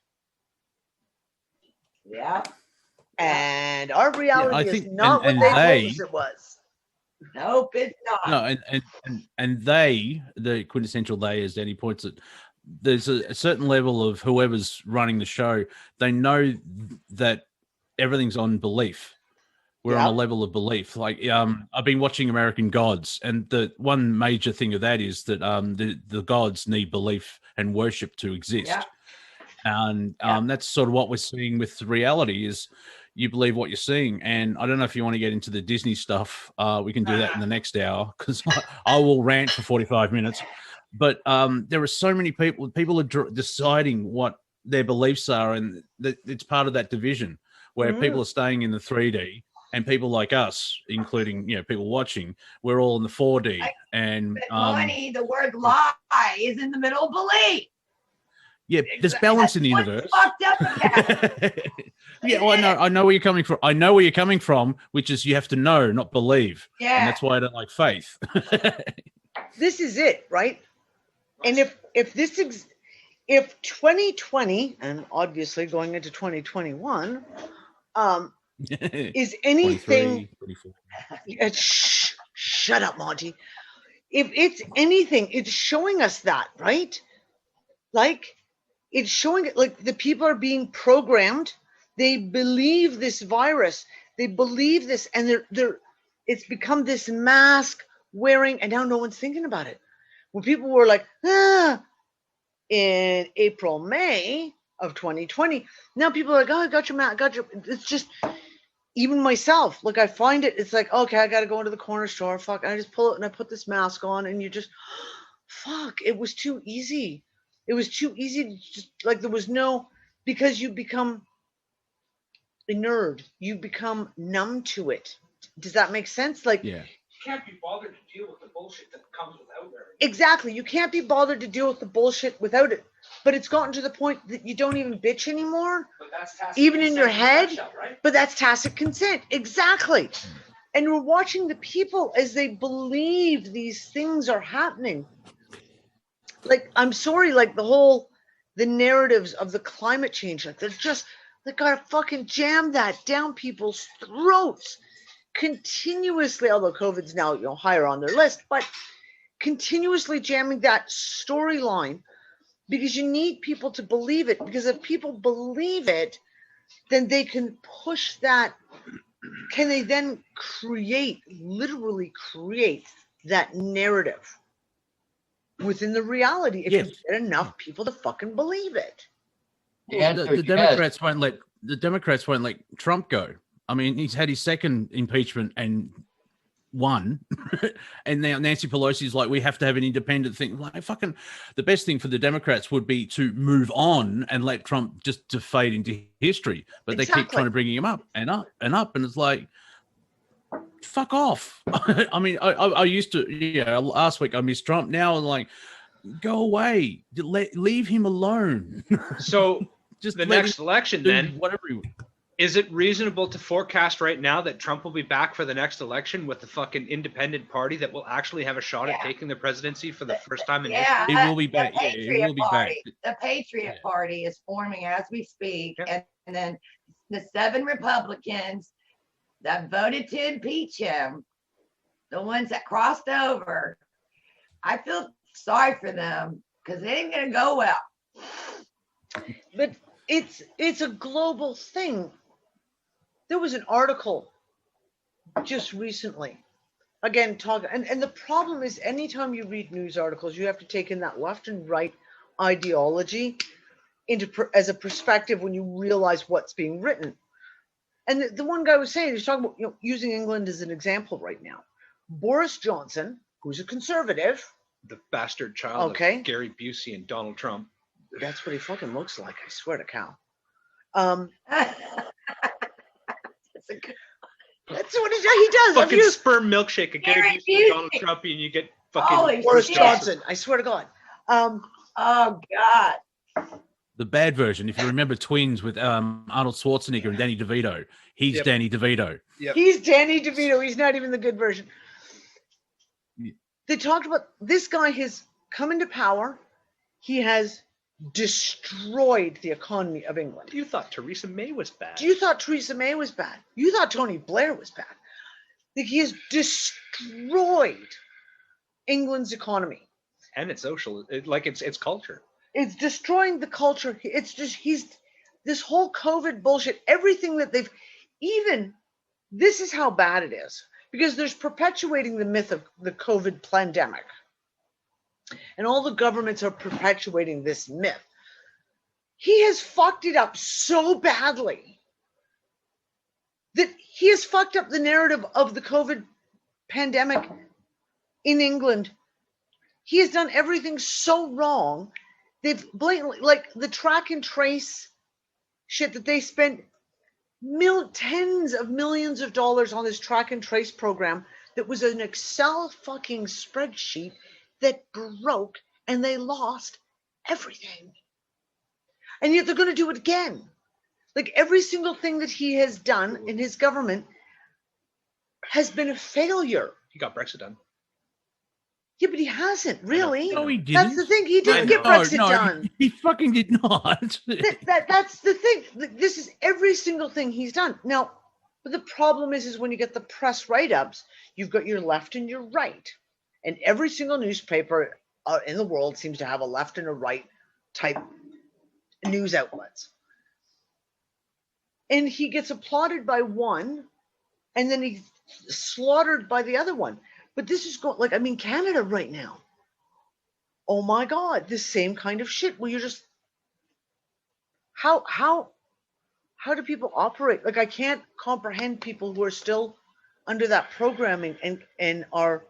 Yeah. And our reality is not what they told us it was. Nope, it's not. No, and they, the quintessential they, as Danny points it, there's a certain level of whoever's running the show, they know that everything's on belief. We're on a level of belief. Like I've been watching American Gods, and the one major thing of that is that the gods need belief and worship to exist. Yeah. And that's sort of what we're seeing with reality is you believe what you're seeing. And I don't know if you want to get into the Disney stuff. We can do that in the next hour, because I will rant for 45 minutes. But there are so many people are deciding what their beliefs are, and it's part of that division where people are staying in the 3D. And people like us, including people watching, we're all in the 4D. And Money, the word lie is in the middle of belief. Yeah, there's balance in the universe. Yeah, well, I know where you're coming from. I know where you're coming from, which is you have to know, not believe. Yeah. And that's why I don't like faith. This is it, right? And if 2020 and obviously going into 2021 is anything 24. shut up, Monty. If it's anything, it's showing us that, right? Like it's showing it, like the people are being programmed. They believe this virus. They believe this, and it's become this mask wearing, and now no one's thinking about it. When people were like, in April, May of 2020, now people are like, oh, I got your mask, it's just, even myself, like I find it, it's like, okay, I got to go into the corner store. Fuck, I just pull it and I put this mask on, and you just, fuck, it was too easy. It was too easy to just, like, there was no, because you become inert, you become numb to it. Does that make sense? Like, yeah. You can't be bothered to deal with the bullshit that comes without it. Exactly. You can't be bothered to deal with the bullshit without it. But it's gotten to the point that you don't even bitch anymore. But that's tacit even in your consent, head. nutshell, right? But that's tacit consent. Exactly. And we're watching the people as they believe these things are happening. Like, I'm sorry, like the narratives of the climate change, like they're just, they gotta fucking jam that down people's throats continuously, although COVID's now, higher on their list, but continuously jamming that storyline, because you need people to believe it, because if people believe it, then they can push that. Can they then literally create that narrative within the reality if you get enough people to fucking believe it? The Democrats won't let Trump go. I mean, he's had his second impeachment and won, and now Nancy Pelosi's like, we have to have an independent thing. Like, fucking, the best thing for the Democrats would be to move on and let Trump just to fade into history. But they keep trying to bring him up and up and up, and it's like, fuck off. I mean, I used to, last week I missed Trump. Now I'm like, go away, leave him alone. So just the next election, then whatever. Is it reasonable to forecast right now that Trump will be back for the next election with the fucking independent party that will actually have a shot at taking the presidency for the first time in history? It will be back. It will be back. The Patriot Party is forming as we speak. And then the 7 Republicans that voted to impeach him, the ones that crossed over, I feel sorry for them because it ain't going to go well. But it's a global thing. There was an article just recently, again, and the problem is anytime you read news articles, you have to take in that left and right ideology as a perspective when you realize what's being written. And the one guy was saying, he's talking about using England as an example right now. Boris Johnson, who's a conservative, the bastard child of Gary Busey and Donald Trump. That's what he fucking looks like, I swear to cow. That's what he does. Fucking sperm milkshake, a Gary Busey and Donald Trump, and you get fucking Boris Johnson. I swear to God. Oh God. The bad version, if you remember Twins with Arnold Schwarzenegger and Danny DeVito, he's Danny DeVito. Yep. He's Danny DeVito. He's not even the good version. They talked about this guy has come into power. He has destroyed the economy of England. You thought Theresa May was bad. You thought Theresa May was bad. You thought Tony Blair was bad. Like, he has destroyed England's economy. And its social, it's culture. It's destroying the culture. It's just, this whole COVID bullshit, everything that this is how bad it is. Because there's perpetuating the myth of the COVID pandemic. And all the governments are perpetuating this myth. He has fucked it up so badly that he has fucked up the narrative of the COVID pandemic in England. He has done everything so wrong. They've blatantly, like the track and trace shit that they spent tens of millions of dollars on this track and trace program that was an Excel fucking spreadsheet that broke, and they lost everything. And yet they're going to do it again. Like every single thing that he has done in his government has been a failure. He got Brexit done. Yeah, but he hasn't really. No, he didn't. That's the thing. He didn't get No, Brexit no, done. he fucking did not. That's the thing. This is every single thing he's done. Now, but the problem is when you get the press write-ups, you've got your left and your right, and every single newspaper in the world seems to have a left and a right type news outlets. And he gets applauded by one, and then he's slaughtered by the other one. But this is going, like, I mean, Canada right now. Oh my God, this same kind of shit where you're just, how do people operate? Like, I can't comprehend people who are still under that programming and are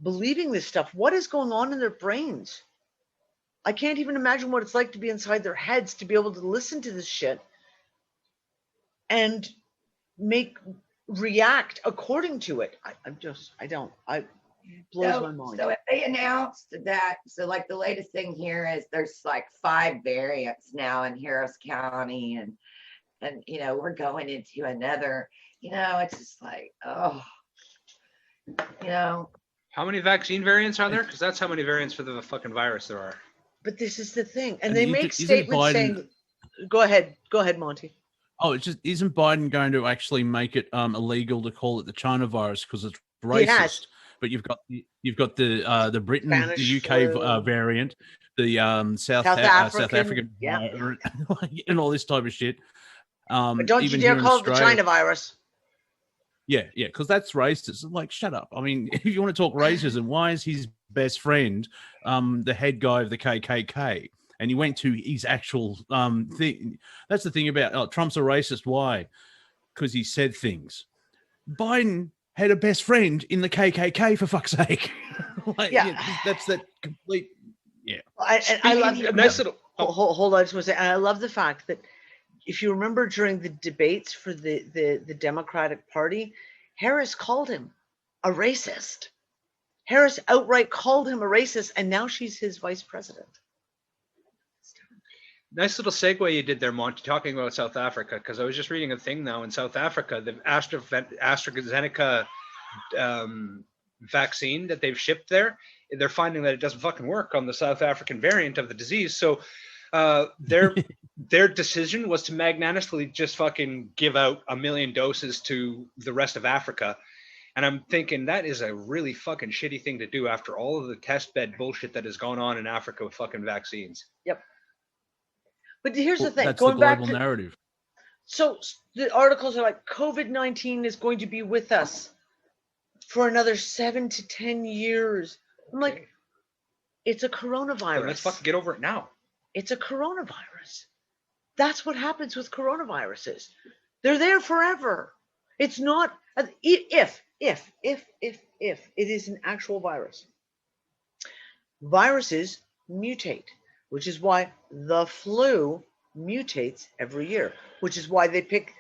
believing this stuff. What is going on in their brains? I can't even imagine what it's like to be inside their heads to be able to listen to this shit and react according to it. It blows my mind. So if they announced that, so like the latest thing here is there's like 5 variants now in Harris County, and you know, we're going into another, you know, it's just like, oh, you know. How many vaccine variants are there? Because that's how many variants for the fucking virus there are. But this is the thing. And And they isn't make statements Biden- saying, go ahead, Monty. Oh, it's just, isn't Biden going to actually make it illegal to call it the China virus because it's racist? has. But you've got the Britain, Spanish the UK flu. variant, the South African, African, yeah. and all this type of shit. But don't you even dare here in call it the Australia- China virus. Yeah, because that's racist. Like, shut up. I mean, if you want to talk racism, why is his best friend the head guy of the KKK? And he went to his actual thing. That's the thing about Trump's a racist. Why? Because he said things. Biden had a best friend in the KKK, for fuck's sake. Like, Yeah. That's that complete. Yeah. I love Nice little. hold on, I just want to say, and I love the fact that if you remember during the debates for the Democratic Party, Harris called him a racist. Harris outright called him a racist, and now she's his vice president. Nice little segue you did there, Monty, talking about South Africa, because I was just reading a thing now in South Africa, the AstraZeneca vaccine that they've shipped there, they're finding that it doesn't fucking work on the South African variant of the disease. So their decision was to magnanimously just fucking give out 1 million doses to the rest of Africa. And I'm thinking that is a really fucking shitty thing to do after all of the test bed bullshit that has gone on in Africa with fucking vaccines. Yep. But here's the thing, That's going the back global to narrative. so the articles are like COVID-19 is going to be with us for another 7 to 10 years. I'm like, it's a coronavirus. Let's fucking get over it now. It's a coronavirus. That's what happens with coronaviruses. They're there forever. It's not if it is an actual virus. Viruses mutate, which is why the flu mutates every year, which is why they pick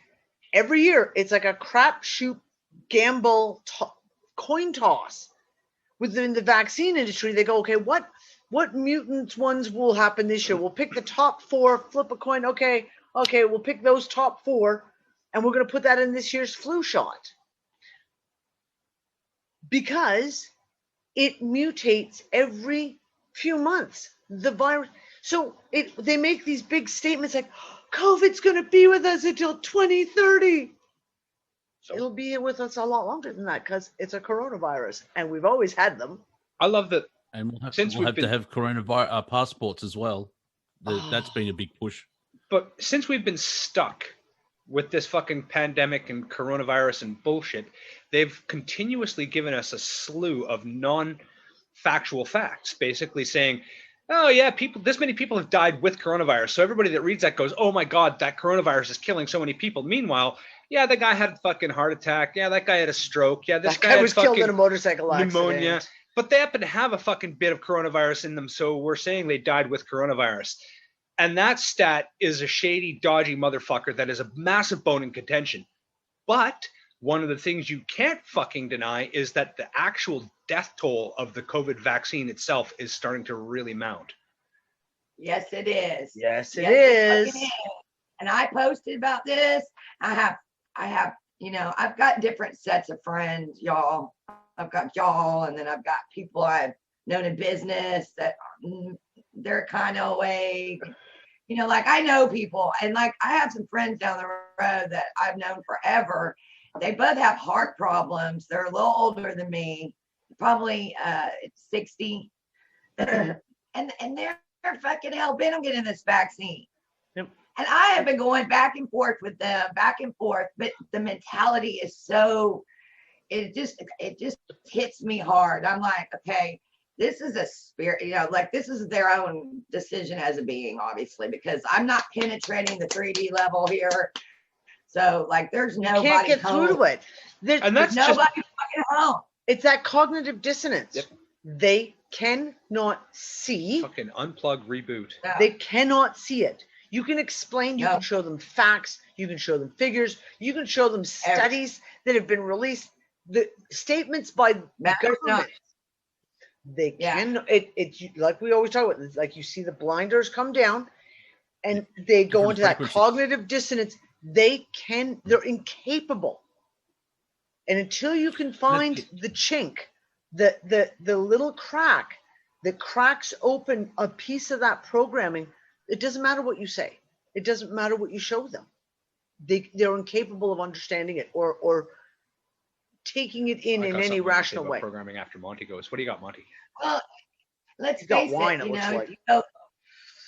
every year. It's like a crapshoot gamble coin toss within the vaccine industry. They go, okay, what mutant ones will happen this year? We'll pick the top 4, flip a coin. Okay, we'll pick those top 4, and we're going to put that in this year's flu shot because it mutates every few months. The virus. So they make these big statements like, COVID's going to be with us until 2030. So it'll be with us a lot longer than that because it's a coronavirus, and we've always had them. I love that. And we'll have, Since we'll we've have been- to have coronavirus passports as well. That's been a big push. But since we've been stuck with this fucking pandemic and coronavirus and bullshit, they've continuously given us a slew of non-factual facts, basically saying, oh yeah, this many people have died with coronavirus. So everybody that reads that goes, oh my God, that coronavirus is killing so many people. Meanwhile, yeah, that guy had a fucking heart attack. Yeah, that guy had a stroke. Yeah, this That guy guy had was killed in a fucking motorcycle accident. pneumonia. But they happen to have a fucking bit of coronavirus in them, so we're saying they died with coronavirus. And that stat is a shady, dodgy motherfucker that is a massive bone in contention. But one of the things you can't fucking deny is that the actual death toll of the COVID vaccine itself is starting to really mount. Yes, it is. Yes, it Yes, is. fucking and I posted about this. I have, you know, I've got different sets of friends, y'all. I've got y'all, and then I've got people I've known in business that they're kind of away. You know, like I know people, and like I have some friends down the road that I've known forever. They both have heart problems. They're a little older than me, probably 60, and they're fucking hell bent on getting this vaccine. Yep. And I have been going back and forth with them, back and forth, but the mentality is so, it just hits me hard. I'm like, okay, this is a spirit, you know, like this is their own decision as a being, obviously, because I'm not penetrating the 3D level here. So like there's nobody Can't get home. through to it. And that's Nobody just fucking home. It's that cognitive dissonance. Yep. They cannot see. fucking unplug, reboot. No. They cannot see it. You can explain, you No. can show them facts, you can show them figures, you can show them studies that have been released, the statements by Matters not. government. They Yeah. can, it's like we always talk about, it's like you see the blinders come down and they go Different into that frequencies. cognitive dissonance. They're incapable. And until you can find the chink, the little crack that cracks open a piece of that programming, it doesn't matter what you say. It doesn't matter what you show them. They're incapable of understanding it or taking it in I got any something to say rational about way. Programming after Monty goes. What do you got, Monty? Well, let's He's got face wine, it, it you looks know, like.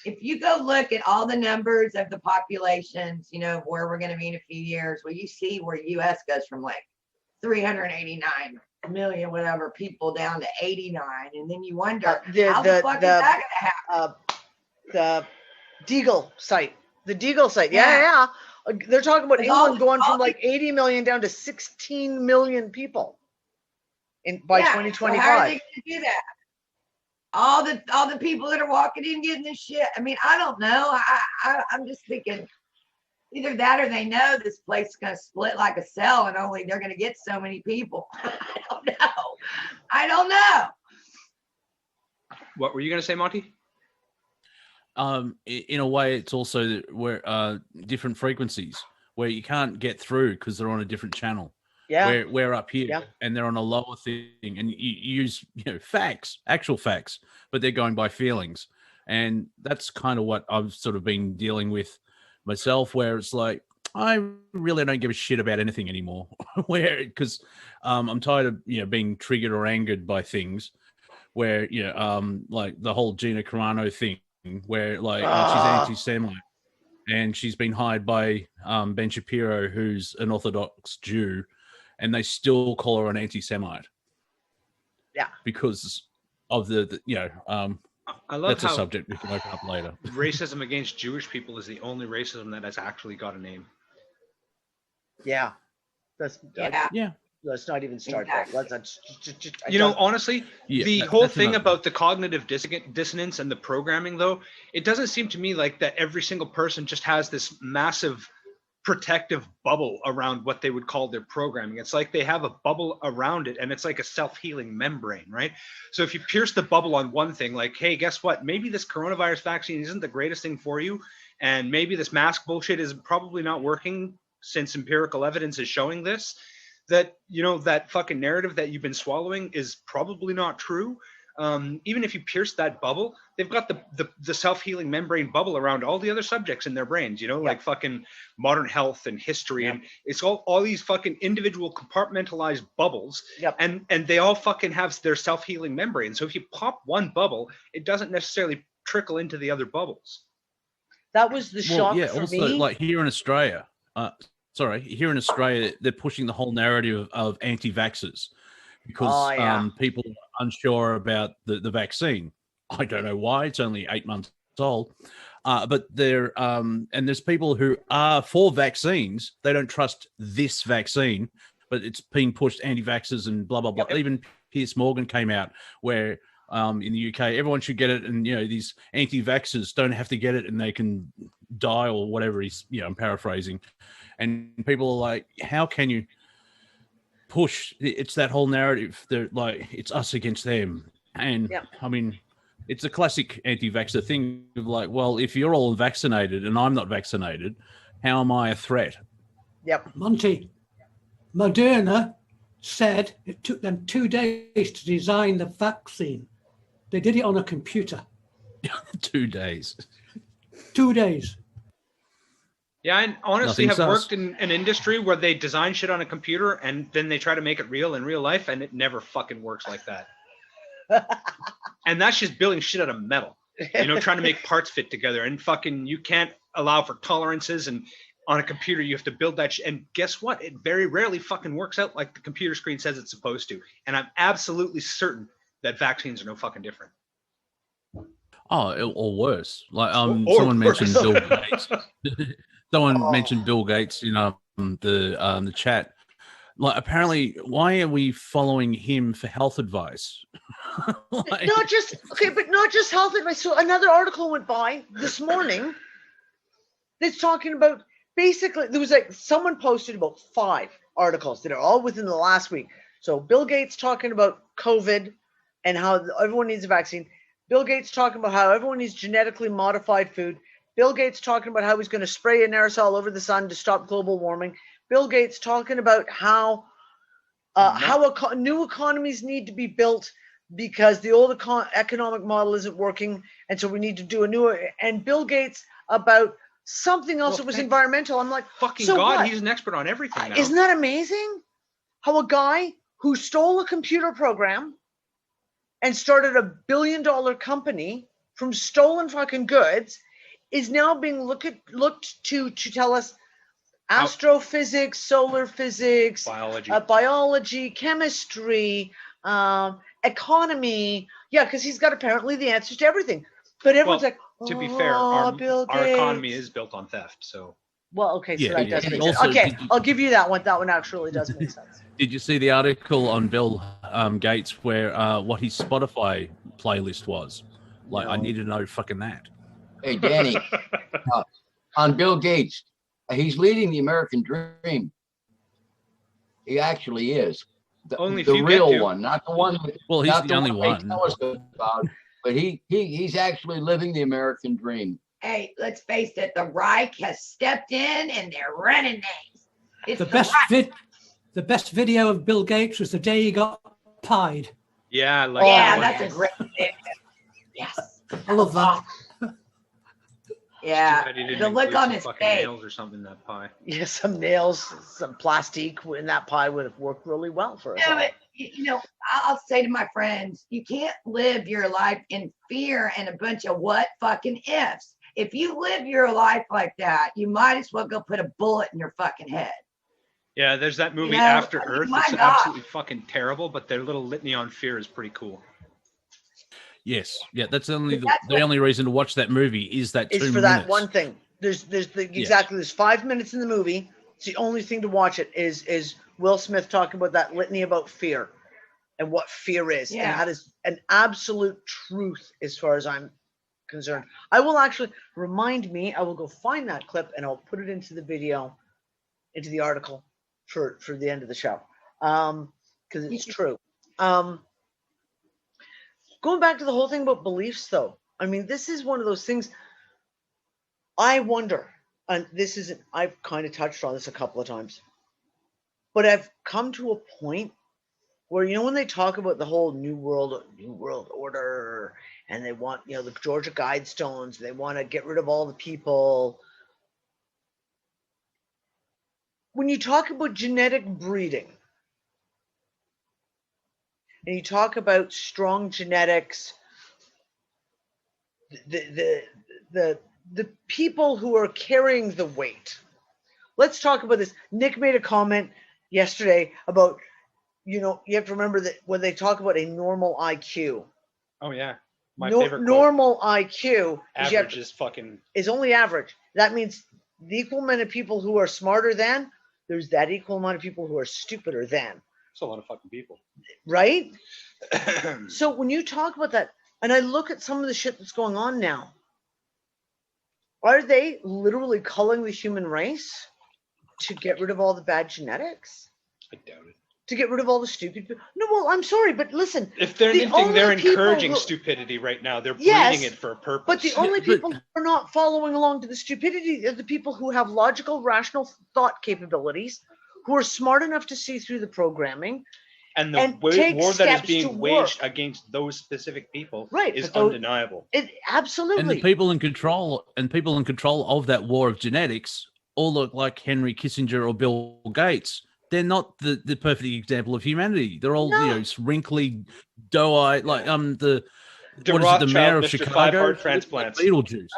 if you go look at all the numbers of the populations, you know, where we're going to be in a few years, well, you see where US goes from like 389 million, whatever, people down to 89. And then you wonder, how the fuck is that going to happen? The Deagle site. The Deagle site. Yeah. They're talking about Because all England the- going all from the- like 80 million down to 16 million people by Yeah, so how are 2025. they going to do that? All the people that are walking in getting this shit. I mean, I don't know. I'm just thinking either that or they know this place is going to split like a cell and only they're going to get so many people. I don't know. What were you going to say, Monty? In a way, it's also where different frequencies where you can't get through because they're on a different channel. Yeah. We're up here Yeah. and they're on a lower thing, and you use facts, actual facts, but they're going by feelings, and that's kind of what I've sort of been dealing with myself, where it's like I really don't give a shit about anything anymore, because I'm tired of being triggered or angered by things, where like the whole Gina Carano thing, where like she's anti-Semite. And she's been hired by Ben Shapiro, who's an Orthodox Jew, and they still call her an anti-Semite. Yeah. Because of the I love that's a how subject we can open up later. racism against Jewish people is the only racism that has actually got a name. Yeah. Yeah. Let's not even start there. Let's Honestly, Yeah, the that- whole that's thing enough. about the cognitive dissonance and the programming, though, it doesn't seem to me like that every single person just has this massive protective bubble around what they would call their programming. It's like they have a bubble around it, and it's like a self-healing membrane, right? So if you pierce the bubble on one thing, like, hey, guess what? Maybe this coronavirus vaccine isn't the greatest thing for you, and maybe this mask bullshit is probably not working since empirical evidence is showing this, that that fucking narrative that you've been swallowing is probably not true. Even if you pierce that bubble, they've got the self-healing membrane bubble around all the other subjects in their brains, like fucking modern health and history. And it's all these fucking individual compartmentalized bubbles. Yep. And they all fucking have their self-healing membrane. So if you pop one bubble, it doesn't necessarily trickle into the other bubbles. That was the shock for also, me. like here in Australia, here in Australia, they're pushing the whole narrative of anti-vaxxers because people are unsure about the vaccine. I don't know why. It's only 8 months old. But and there's people who are for vaccines. They don't trust this vaccine, but it's being pushed anti-vaxxers and blah, blah, blah. Yep. Even Even Piers Morgan came out where in the UK, everyone should get it. And, these anti-vaxxers don't have to get it and they can die or whatever I'm paraphrasing. And people are like, how can you push? It's that whole narrative. They're like, it's us against them. And I mean, it's a classic anti-vaxxer thing of like, well, if you're all vaccinated and I'm not vaccinated, How am I a threat? Yep. Monty, Moderna said it took them 2 days to design the vaccine. They did it on a computer. 2 days. 2 days. Yeah, I honestly Nothing have sus. worked in an industry where they design shit on a computer and then they try to make it real in real life, and it never fucking works like that. And that's just building shit out of metal, trying to make parts fit together, and fucking you can't allow for tolerances, and on a computer you have to build that shit. And guess what? It very rarely fucking works out like the computer screen says it's supposed to. And I'm absolutely certain that vaccines are no fucking different. Oh, or worse. Like Or someone worse. mentioned Bill Gates. Someone mentioned Bill Gates in the chat. Like, apparently, why are we following him for health advice? Like, Not just health advice. So another article went by this morning that's talking about, basically, there was like someone posted about 5 articles that are all within the last week. So Bill Gates talking about COVID and how everyone needs a vaccine. Bill Gates talking about how everyone needs genetically modified food. Bill Gates talking about how he's going to spray an aerosol over the sun to stop global warming. Bill Gates talking about how new economies need to be built because the old economic model isn't working, and so we need to do a new. And Bill Gates about something else that was environmental. I'm like, Fucking so God, what? he's an expert on everything now. Isn't that amazing? How a guy who stole a computer program and started a $1 billion company from stolen fucking goods is now being looked to tell us astrophysics, solar physics, biology, chemistry, economy. Yeah, because he's got apparently the answers to everything. But everyone's like, to be fair, our economy is built on theft. So, well, okay, so Yeah, that yeah. does make Also, sense. Okay, I'll give you that one. That one actually does make sense. did you see the article on Bill Gates where what his Spotify playlist was? Like, I need to know fucking that. Hey, Danny, on Bill Gates, he's leading the American dream. He actually is. Only the if you real get to. one, not the one. Well, he's not the only they one. tell us about, but he's actually living the American dream. Hey, let's face it, the Reich has stepped in and they're running things. It's The best video of Bill Gates was the day he got pied. Yeah, like that's a great video. Yes. I love that. Yeah, the look on his face. Nails or something in that pie. Yeah, some nails, some plastic in that pie would have worked really well for us. Yeah, but, I'll say to my friends, you can't live your life in fear and a bunch of what fucking ifs. If you live your life like that, you might as well go put a bullet in your fucking head. Yeah, there's that movie After Earth. my It's God. absolutely fucking terrible, but their little litany on fear is pretty cool. Yes, yeah, that's the only reason to watch that movie is that 2 It's for minutes. that one thing. There's there's 5 minutes in the movie. It's the only thing to watch it is Will Smith talking about that litany about fear and what fear is. Yeah. And that is an absolute truth as far as I'm concerned. I will actually I will go find that clip and I'll put it into the video, into the article for the end of the show. Because it's true. Going back to the whole thing about beliefs, though, I mean, this is one of those things I wonder, and I've kind of touched on this a couple of times, but I've come to a point where, when they talk about the whole New World Order, and they want, the Georgia Guidestones, they want to get rid of all the people. When you talk about genetic breeding, and you talk about strong genetics, the people who are carrying the weight. Let's talk about this. Nick made a comment yesterday about, you have to remember that when they talk about a normal IQ. Oh yeah, my favorite. Normal IQ average is fucking is only average. That means the equal amount of people who are smarter than there's that equal amount of people who are stupider than. It's a lot of fucking people. Right? So when you talk about that, and I look at some of the shit that's going on now, are they literally culling the human race to get rid of all the bad genetics? I doubt it. to get rid of all the stupid people. No, well, I'm sorry, but listen. If they're the anything, they're only people encouraging who- stupidity right now. They're Yes, breeding it for a purpose. But the only people who are not following along to the stupidity are the people who have logical, rational thought capabilities, who are smart enough to see through the programming. and the and war take that is steps to being work. waged against those specific people Right, is but those- undeniable. Absolutely. And the people in control of that war of genetics all look like Henry Kissinger or Bill Gates. They're not the perfect example of humanity. They're all wrinkly, doe-eyed, like the Rothschild, mayor of Mr. Chicago, Five-heart transplants. Beetlejuice.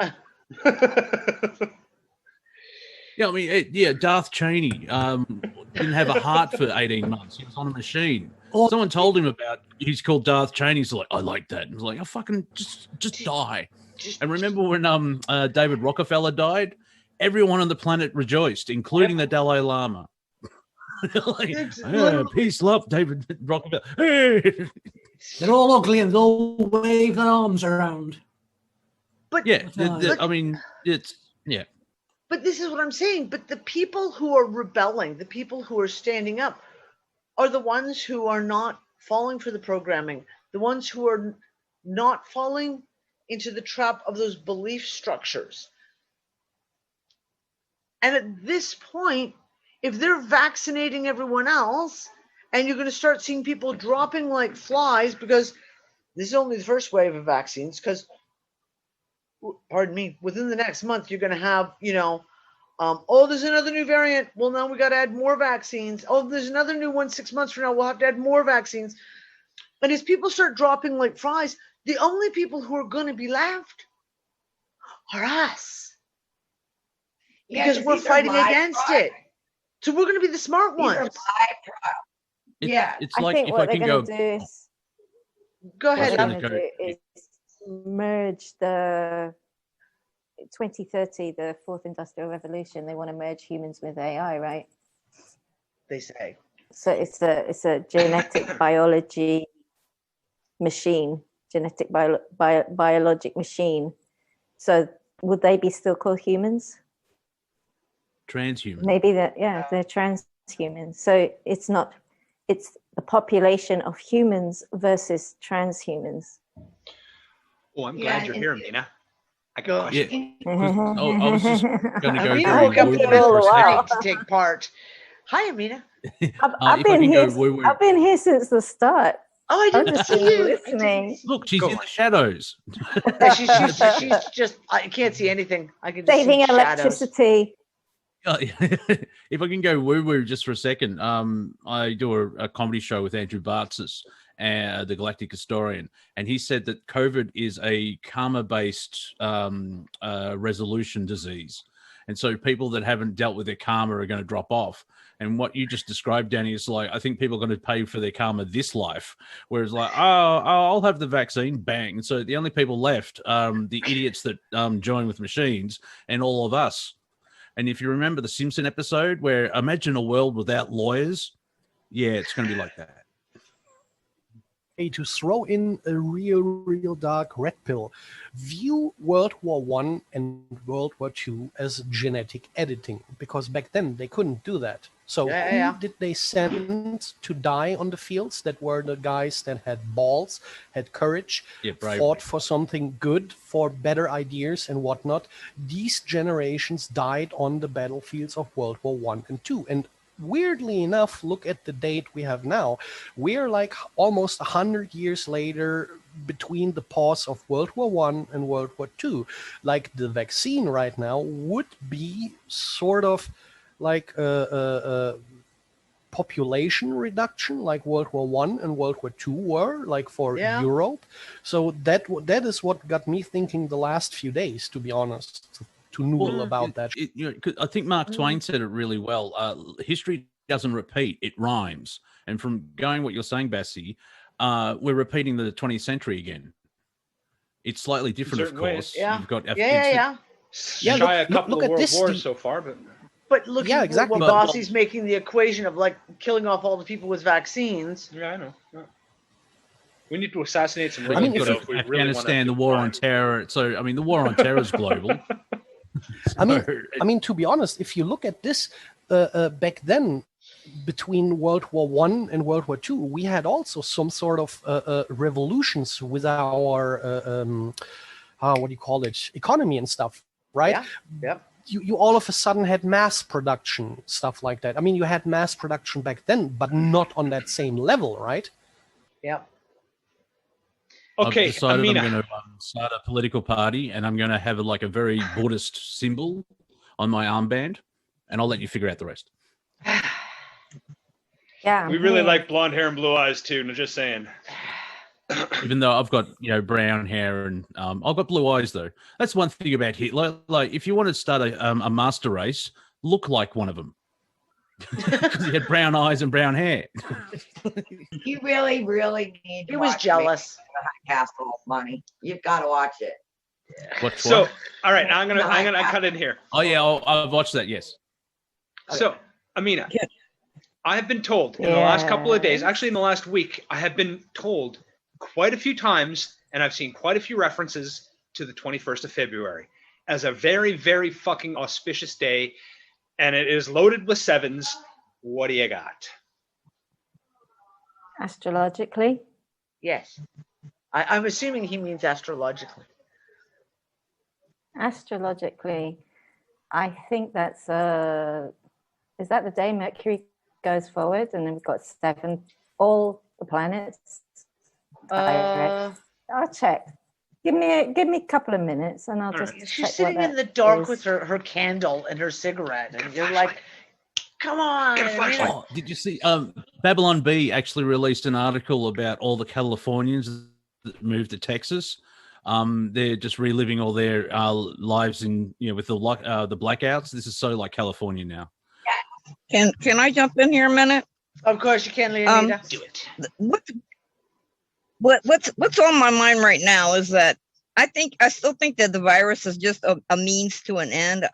Yeah, I mean, Darth Cheney didn't have a heart for 18 months. He was on a machine. Someone told him about he's called Darth Cheney. He's like, I like that. And he's like, I fucking just die. And remember when David Rockefeller died? Everyone on the planet rejoiced, including the Dalai Lama. Peace, love, David Rockefeller. They're all ugly and they'll wave their arms around. But I mean, it's But this is what I'm saying. But the people who are rebelling, the people who are standing up, are the ones who are not falling for the programming, the ones who are not falling into the trap of those belief structures. And at this point, if they're vaccinating everyone else, and you're going to start seeing people dropping like flies, because this is only the first wave of vaccines, because, pardon me, within the next month, you're going to have, there's another new variant. Well, now we got to add more vaccines. Oh, there's another new one 6 months from now. We'll have to add more vaccines. And as people start dropping like flies, the only people who are going to be left are us. Because we're fighting against it. So we're going to be the smart ones. It's I like think if what I they're can going go. to do is Go ahead. what they're Abby. going to do is merge the 2030, the fourth industrial revolution. They want to merge humans with AI, right? They say. So it's a genetic biology machine, genetic biologic machine. So would they be still called humans? Transhuman. Maybe they're transhumans. So it's the population of humans versus transhumans. Oh, I'm glad you're here, Mina. I got a Yeah. question. I was just going to go Amina very woke up in woo the for middle a of the second. night to take part. Hi, Amina. I've if I been can here. go woo-woo. I've been here since the start. Oh, I I've didn't just see been you. listening. Look, she's Go in on. the shadows. She's just, I can't see anything. I can just Saving see shadows. electricity. If I can go woo-woo just for a second, I do a comedy show with Andrew Bartzis, the Galactic Historian, and he said that COVID is a karma-based resolution disease. And so people that haven't dealt with their karma are going to drop off. And what you just described, Danny, is like, I think people are going to pay for their karma this life. Whereas like, I'll have the vaccine, bang. And so the only people left, the idiots that join with machines and all of us. And if you remember the Simpson episode where imagine a world without lawyers, yeah, it's going to be like that. Hey, to throw in a real dark red pill, view World War I and World War II as genetic editing, because back then they couldn't do that. So who did they send to die on the fields? That were the guys that had balls, had courage, fought for something good, for better ideas and whatnot. These generations died on the battlefields of World War I and II. And weirdly enough, look at the date we have now. We're like almost 100 years later between the pause of World War I and World War II. Like the vaccine right now would be sort of like a population reduction, like World War I and World War II were, like for Europe. So that is what got me thinking the last few days, to be honest. To noodle about that. I think Mark Twain said it really well. History doesn't repeat, it rhymes. And from going what you're saying, Bassie, we're repeating the 20th century again. It's slightly different, of course. Yeah. You've got Shy a couple of world wars so far, but look at exactly. what Bossie's making the equation of like killing off all the people with vaccines. Yeah, I know. Yeah. We need to assassinate some. If we Afghanistan, the war on terror. So, I mean, the war on terror is global. I mean, to be honest, if you look at this back then, between World War One and World War Two, we had also some sort of revolutions with our what do you call it, economy and stuff, right? Yeah. Yep. You all of a sudden had mass production, stuff like that. I mean, you had mass production back then, but not on that same level, right? Yep. Okay, I've decided Amina. I'm going to start a political party, and I'm going to have a very Buddhist symbol on my armband, and I'll let you figure out the rest. Yeah. We really like blonde hair and blue eyes too. No, just saying. Even though I've got brown hair and I've got blue eyes though. That's one thing about Hitler. Like, if you want to start a master race, look like one of them because he had brown eyes and brown hair. You really, really need to He was watch jealous. Castle Money. You've got to watch it. What? So, all right, I'm gonna cut in here. Oh yeah, I've watched that. Yes. So, Amina, I have been told in the last couple of days, actually in the last week, I have been told quite a few times, and I've seen quite a few references to the 21st of February as a very, very fucking auspicious day, and it is loaded with sevens. What do you got? Astrologically. Yes. I'm assuming he means astrologically. Astrologically, I think that's is that the day Mercury goes forward, and then we've got all the planets. I'll check. Give me a couple of minutes, and I'll just. She's check sitting what in the that dark is. with her candle and her cigarette, and you're like, "Come on!" Oh, did you see? Babylon B actually released an article about all the Californians that moved to Texas. They're just reliving all their lives in with the blackouts. This is so like California now. Can I jump in here a minute? Of course you can, Leonida. Do it. What's on my mind right now is that I still think that the virus is just a means to an end.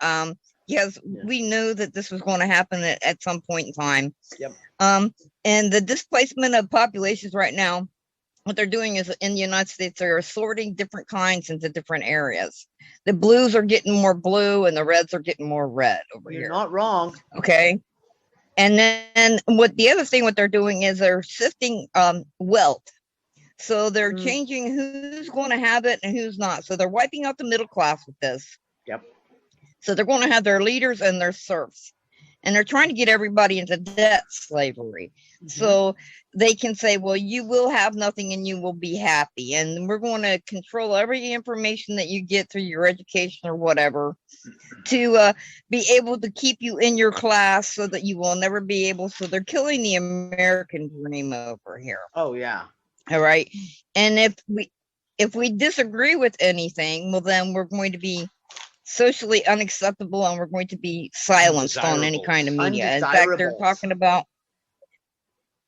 Yes, we knew that this was going to happen at some point in time. Yep. And the displacement of populations right now, what they're doing is in the United States, they're sorting different kinds into different areas. The blues are getting more blue and the reds are getting more red over here. You're not wrong. Okay. And then what they're doing is they're sifting wealth. So they're changing who's going to have it and who's not. So they're wiping out the middle class with this. Yep. So they're going to have their leaders and their serfs. And they're trying to get everybody into debt slavery. So they can say, well, you will have nothing and you will be happy. And we're going to control every information that you get through your education or whatever to be able to keep you in your class so that you will never be able. So they're killing the American dream over here. Oh, yeah. All right. And if we disagree with anything, well, then we're going to be socially unacceptable and we're going to be silenced on any kind of media. In fact, they're talking about,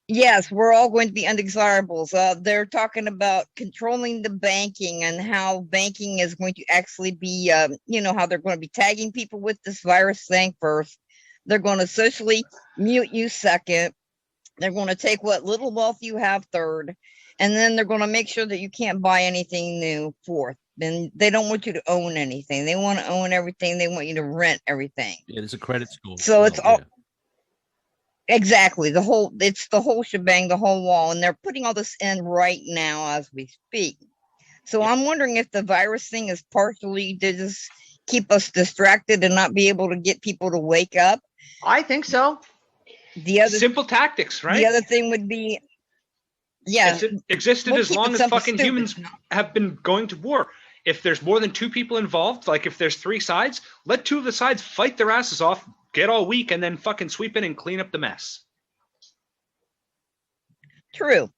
yes, we're all going to be undesirables. They're talking about controlling the banking and how banking is going to actually be, how they're going to be tagging people with this virus thing first. They're going to socially mute you second. They're going to take what little wealth you have third. And then they're going to make sure that you can't buy anything new fourth. And they don't want you to own anything. They want to own everything. They want you to rent everything. Yeah, there's a credit score. So it's all exactly it's the whole shebang, the whole wall. And they're putting all this in right now as we speak. So I'm wondering if the virus thing is partially to just keep us distracted and not be able to get people to wake up. I think so. The other simple tactics, right? The other thing would be, yeah, it's existed as long as fucking humans have been going to war. If there's more than two people involved, like if there's three sides, let two of the sides fight their asses off, get all weak, and then fucking sweep in and clean up the mess. True.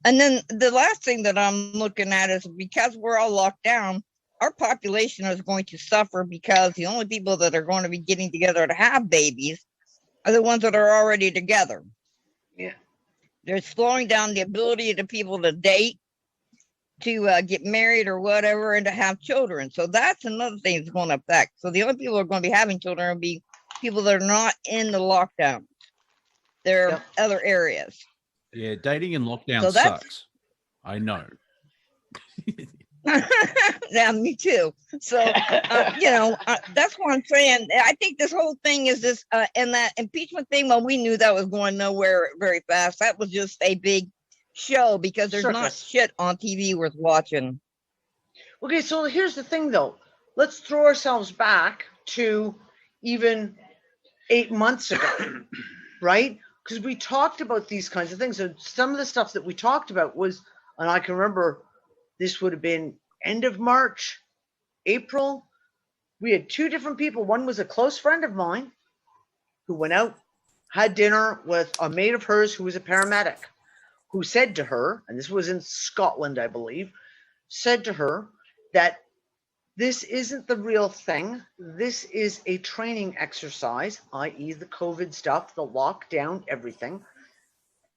And then the last thing that I'm looking at is because we're all locked down, our population is going to suffer because the only people that are going to be getting together to have babies are the ones that are already together. Yeah. They're slowing down the ability of the people to date, to get married or whatever, and to have children. So that's another thing that's going to affect. So the only people who are going to be having children will be people that are not in the lockdown. There are other areas. Yeah, dating in lockdown sucks. I know. Yeah, me too. So, that's what I'm saying. I think this whole thing is this, and that impeachment thing, well, we knew that was going nowhere very fast. That was just a big show because there's not Circus. shit on TV worth watching. Okay, so here's the thing, though. Let's throw ourselves back to even 8 months ago, right? Because we talked about these kinds of things. And some of the stuff that we talked about was, and I can remember this would have been end of March, April. We had two different people. One was a close friend of mine who went out, had dinner with a mate of hers who was a paramedic, who said to her, and this was in Scotland, I believe, said to her that this isn't the real thing. This is a training exercise, i.e. the COVID stuff, the lockdown, everything,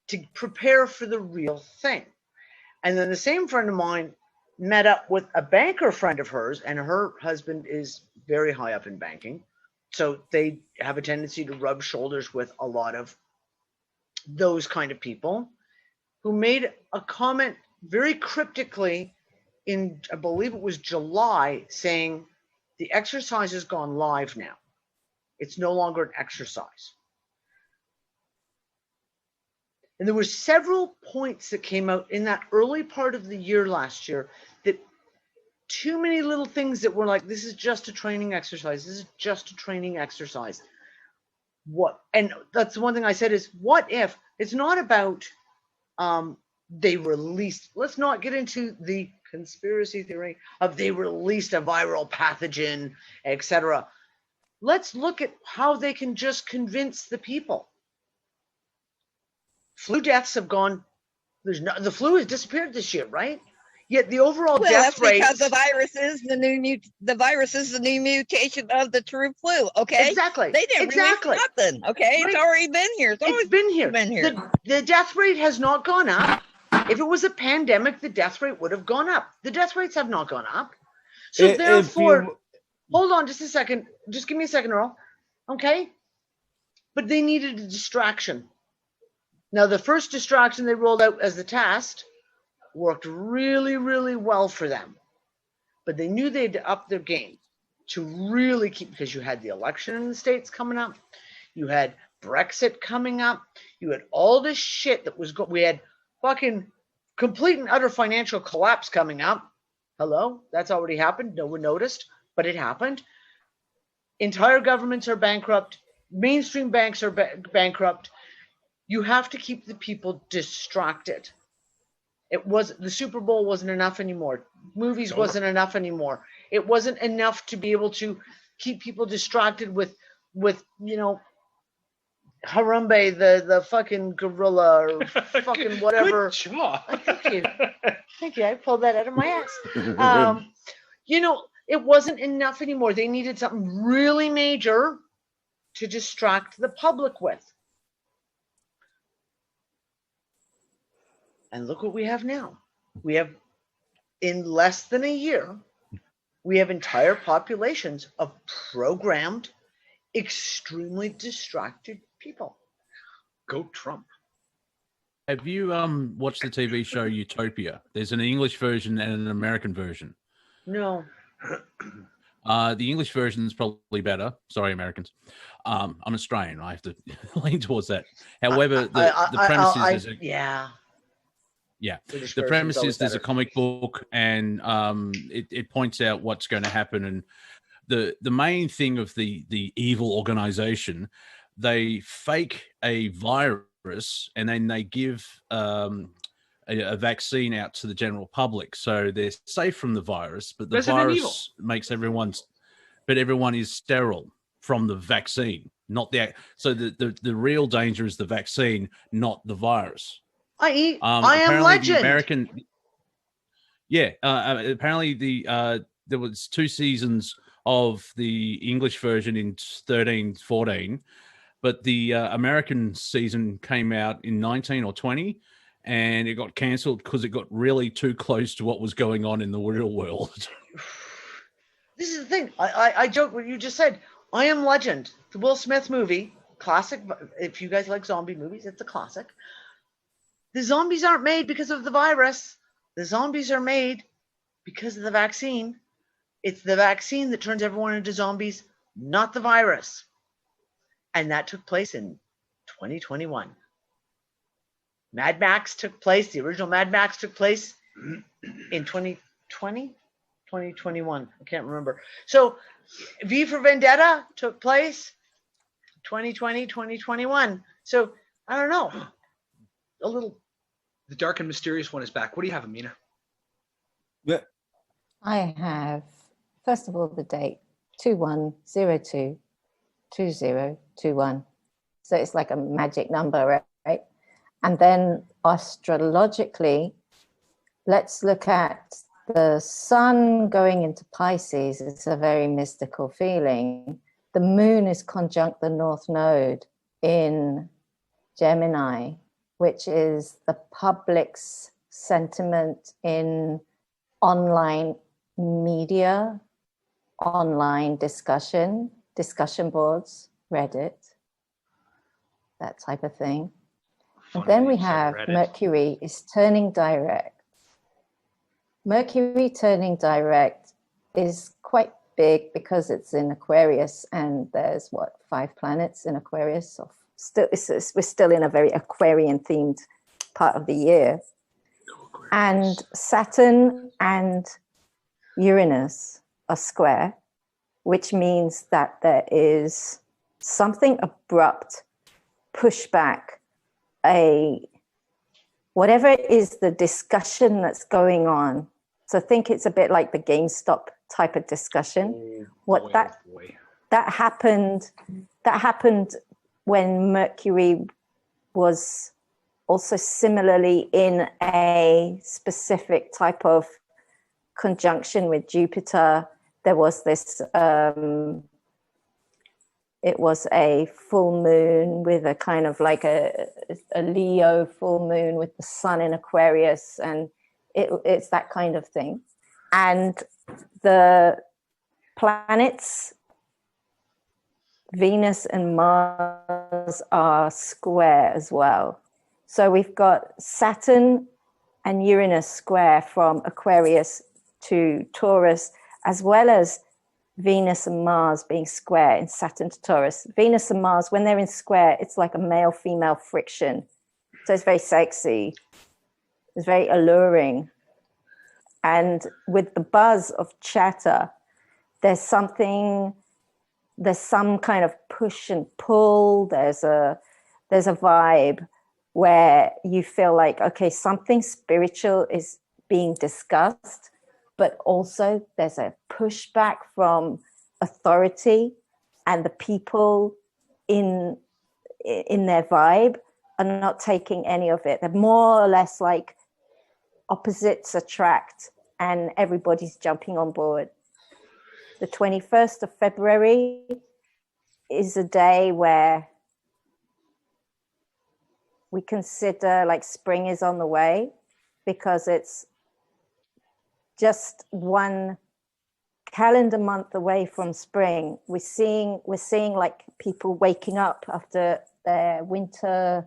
to prepare for the real thing. And then the same friend of mine met up with a banker friend of hers, and her husband is very high up in banking. So they have a tendency to rub shoulders with a lot of those kind of people, who made a comment very cryptically in, I believe it was July, saying the exercise has gone live now. It's no longer an exercise. And there were several points that came out in that early part of the year last year, that too many little things that were like, this is just a training exercise. This is just a training exercise. What? And that's the one thing I said is, what if it's not about they released, let's not get into the conspiracy theory of they released a viral pathogen, etc. Let's look at how they can just convince the people. Flu deaths have gone, the flu has disappeared this year, right? Yet the overall death rate. That's because the virus is the new mutation of the true flu. Okay. Exactly. They didn't release nothing. Okay. Right. It's already been here. It's been here. The death rate has not gone up. If it was a pandemic, the death rate would have gone up. The death rates have not gone up. So therefore, hold on just a second. Just give me a second, Earl. Okay. But they needed a distraction. Now, the first distraction they rolled out as the test worked really, really well for them. But they knew they had to up their game to really keep, because you had the election in the States coming up. You had Brexit coming up. You had all this shit that was we had fucking complete and utter financial collapse coming up. Hello? That's already happened. No one noticed, but it happened. Entire governments are bankrupt. Mainstream banks are bankrupt. You have to keep the people distracted. The Super Bowl wasn't enough anymore. Movies wasn't enough anymore. It wasn't enough to be able to keep people distracted with Harambe, the fucking gorilla, or fucking whatever. Good job. Thank you. I pulled that out of my ass. It wasn't enough anymore. They needed something really major to distract the public with. And look what we have now. We have, in less than a year, we have entire populations of programmed, extremely distracted people. Go Trump. Have you watched the TV show Utopia? There's an English version and an American version. No. The English version is probably better. Sorry, Americans. I'm Australian. I have to lean towards that. However, the premise is... Yeah, the premise is there's a comic book, and it points out what's going to happen. And the main thing of the evil organization, they fake a virus and then they give a vaccine out to the general public, so they're safe from the virus. But the virus makes everyone is sterile from the vaccine, not the. So the real danger is the vaccine, not the virus. I Am Legend. Apparently there was 2 seasons of the English version in 13-14, but the American season came out in 19 or 20, and it got cancelled because it got really too close to what was going on in the real world. This is the thing. I joke what you just said. I Am Legend, the Will Smith movie, classic. If you guys like zombie movies, it's a classic. The zombies aren't made because of the virus. The zombies are made Because of the vaccine. It's the vaccine that turns everyone into zombies, not the virus. And that took place in 2021. Mad Max took place, the original Mad Max took place in 2020, 2021. I can't remember. So V for Vendetta took place 2020, 2021. So I don't know. A little. The dark and mysterious one is back. What do you have, Amina? Yeah. I have, first of all, the date 21022021. So it's like a magic number, right? And then astrologically, let's look at the sun going into Pisces. It's a very mystical feeling. The moon is conjunct the North Node in Gemini, which is the public's sentiment in online media, online discussion boards, Reddit, that type of thing. And then we have Mercury is turning direct. Mercury turning direct is quite big because it's in Aquarius, and there's 5 planets in Aquarius. So we're still in a very Aquarian themed part of the year. And Saturn and Uranus are square, which means that there is something abrupt, pushback, whatever is the discussion that's going on. So think it's a bit like the GameStop type of discussion. That happened when Mercury was also similarly in a specific type of conjunction with Jupiter. There was this, it was a full moon with a kind of like a Leo full moon with the sun in Aquarius, and it's that kind of thing. And the planets, Venus and Mars, are square as well. So we've got Saturn and Uranus square from Aquarius to Taurus, as well as Venus and Mars being square in Saturn to Taurus. Venus and Mars, when they're in square, it's like a male-female friction. So it's very sexy. It's very alluring. And with the buzz of chatter, there's some kind of push and pull. There's a vibe where you feel like, okay, something spiritual is being discussed, but also there's a pushback from authority, and the people in their vibe are not taking any of it. They're more or less like opposites attract, and everybody's jumping on board. The 21st of February is a day where we consider like spring is on the way, because it's just one calendar month away from spring. We're seeing like people waking up after their winter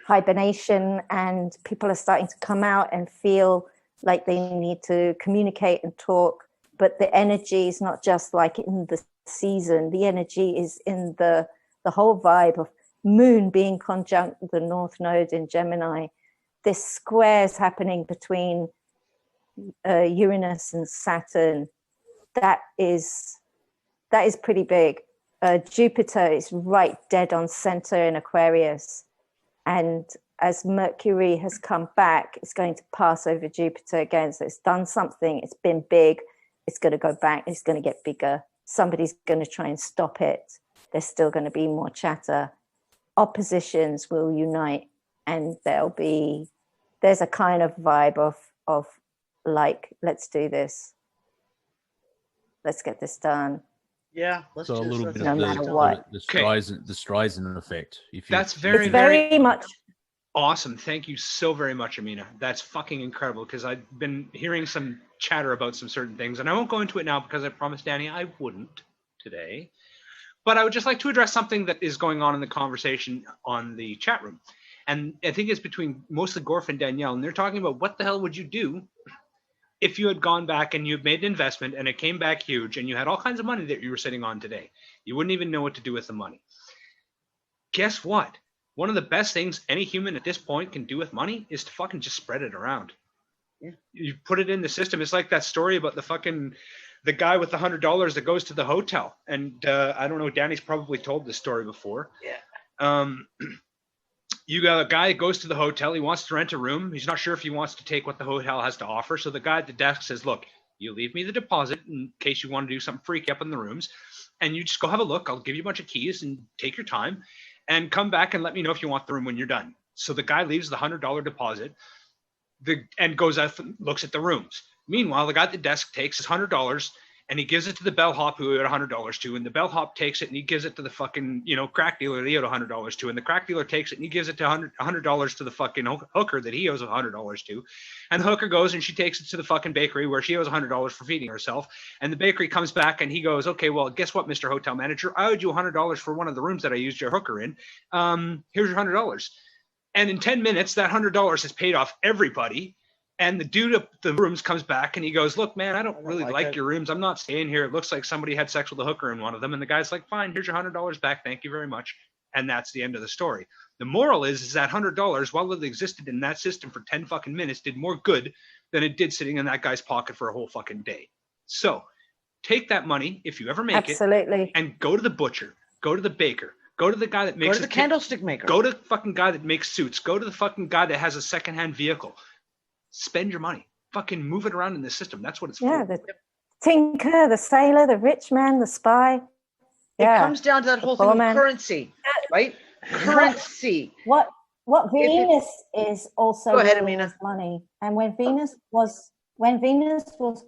hibernation, and people are starting to come out and feel like they need to communicate and talk. But the energy is not just like in the season. The energy is in the whole vibe of moon being conjunct the North Node in Gemini. This square is happening between Uranus and Saturn. That is pretty big. Jupiter is right dead on center in Aquarius, and as Mercury has come back, it's going to pass over Jupiter again. So it's done something. It's been big. It's going to go back. It's going to get bigger. Somebody's going to try and stop it. There's still going to be more chatter. Oppositions will unite, and there's a kind of vibe of like, let's do this. Let's get this done. Yeah, let's So a little bit no of matter what. the Streisand effect. That's It's very much awesome. Thank you so very much, Amina. That's fucking incredible, because I've been hearing some chatter about some certain things, and I won't go into it now because I promised Danny I wouldn't today. But I would just like to address something that is going on in the conversation on the chat room. And I think it's between mostly Gorf and Danielle, and they're talking about what the hell would you do if you had gone back and you'd made an investment and it came back huge and you had all kinds of money that you were sitting on today, you wouldn't even know what to do with the money. Guess what? One of the best things any human at this point can do with money is to fucking just spread it around. Yeah. You put it in the system. It's like that story about the guy with the $100 that goes to the hotel. And I don't know, Danny's probably told this story before. Yeah. You got a guy that goes to the hotel. He wants to rent a room. He's not sure if he wants to take what the hotel has to offer. So the guy at the desk says, look, you leave me the deposit in case you want to do something freaky up in the rooms. And you just go have a look. I'll give you a bunch of keys and take your time and come back and let me know if you want the room when you're done. So the guy leaves the $100 deposit and goes out and looks at the rooms. Meanwhile, the guy at the desk takes his $100 and he gives it to the bellhop who he owed $100 to, and the bellhop takes it and he gives it to the fucking, crack dealer that he owed $100 to, and the crack dealer takes it and he gives it to $100 to the fucking hooker that he owes $100 to, and the hooker goes and she takes it to the fucking bakery where she owes $100 for feeding herself, and the bakery comes back and he goes, okay, well, guess what, Mr. Hotel Manager, I owed you $100 for one of the rooms that I used your hooker in. Here's your $100. And in 10 minutes, that $100 has paid off everybody. And the dude at the rooms comes back and he goes, look, man, I don't really like your rooms. I'm not staying here. It looks like somebody had sex with a hooker in one of them. And the guy's like, fine, here's your $100 back. Thank you very much. And that's the end of the story. The moral is that $100, while it existed in that system for 10 fucking minutes, did more good than it did sitting in that guy's pocket for a whole fucking day. So take that money, if you ever make it, and go to the butcher, go to the baker, go to the guy that makes go to the candlestick maker, go to the fucking guy that makes suits, go to the fucking guy that has a secondhand vehicle. Spend your money. Fucking move it around in the system. That's what it's for. Yeah, the tinker, the sailor, the rich man, the spy. Yeah. It comes down to that whole thing of currency, right? Currency. What Venus is also Go ahead, Amina. money. And when Venus was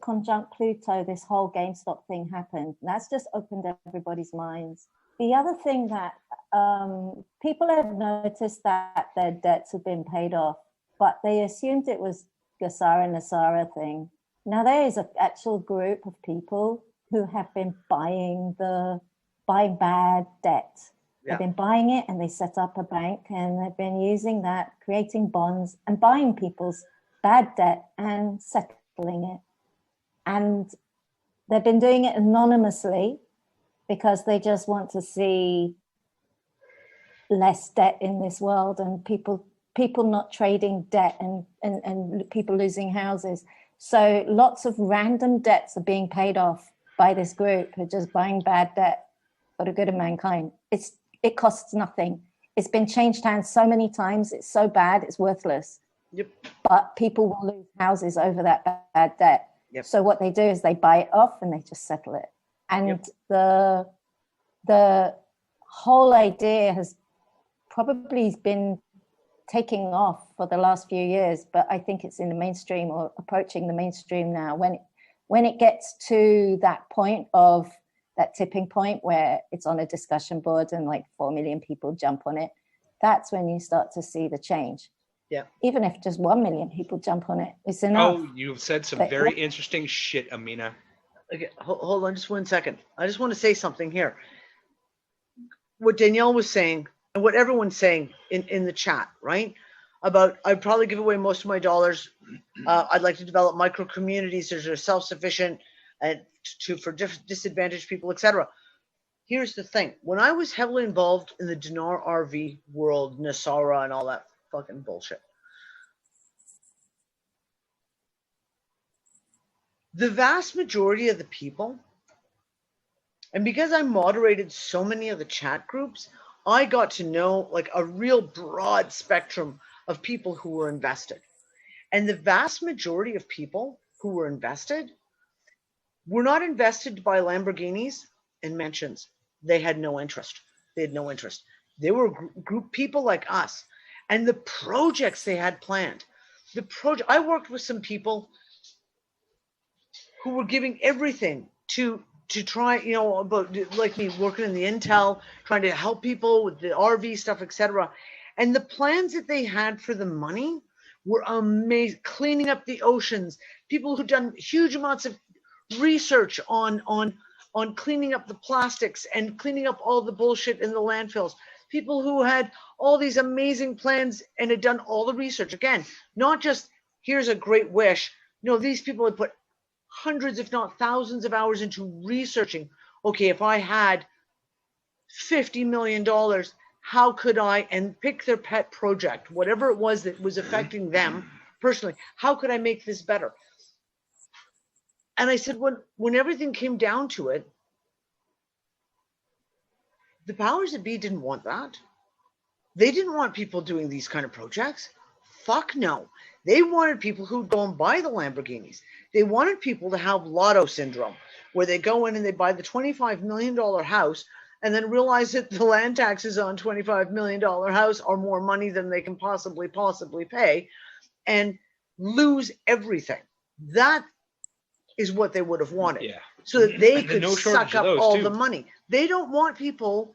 conjunct Pluto, this whole GameStop thing happened. That's just opened everybody's minds. The other thing that people have noticed that their debts have been paid off, but they assumed it was Nasara thing. Now there is an actual group of people who have been buying bad debt. Yeah. They've been buying it and they set up a bank and they've been using that, creating bonds and buying people's bad debt and settling it. And they've been doing it anonymously because they just want to see less debt in this world and people not trading debt and people losing houses. So lots of random debts are being paid off by this group who are just buying bad debt for the good of mankind. It costs nothing. It's been changed hands so many times. It's so bad, it's worthless. Yep. But people will lose houses over that bad debt. Yep. So what they do is they buy it off and they just settle it. And the whole idea has probably been taking off for the last few years, but I think it's in the mainstream or approaching the mainstream now. When it gets to that point of that tipping point where it's on a discussion board and like 4 million people jump on it, that's when you start to see the change. Yeah. Even if just 1 million people jump on it, it's enough. Oh, you've said some very interesting shit, Amina. Okay, hold on just 1 second. I just want to say something here. What Danielle was saying and what everyone's saying in the chat, right? About I'd probably give away most of my dollars. I'd like to develop micro communities that are self-sufficient and for disadvantaged people, etc. Here's the thing. When I was heavily involved in the Dinar RV world, Nasara and all that fucking bullshit, the vast majority of the people, and because I moderated so many of the chat groups, I got to know like a real broad spectrum of people who were invested. And the vast majority of people who were invested were not invested to buy Lamborghinis and mansions. They had no interest. They had no interest. They were group people like us. And the projects they had planned. I worked with some people who were giving everything to try, about like me working in the Intel, trying to help people with the RV stuff, etc. And the plans that they had for the money were amazing. Cleaning up the oceans, people who'd done huge amounts of research on cleaning up the plastics and cleaning up all the bullshit in the landfills. People who had all these amazing plans and had done all the research. Again, not just here's a great wish, No, these people had put hundreds, if not thousands of hours into researching, okay, if I had $50 million, how could I, and pick their pet project, whatever it was that was affecting them personally, how could I make this better? And I said, when everything came down to it, the powers that be didn't want that. They didn't want people doing these kind of projects. Fuck no. They wanted people who go and buy the Lamborghinis. They wanted people to have lotto syndrome, where they go in and they buy the $25 million house and then realize that the land taxes on $25 million house are more money than they can possibly pay, and lose everything. That is what they would have wanted. Yeah. So that they could no suck shortage up of those, all too. the money. They don't want people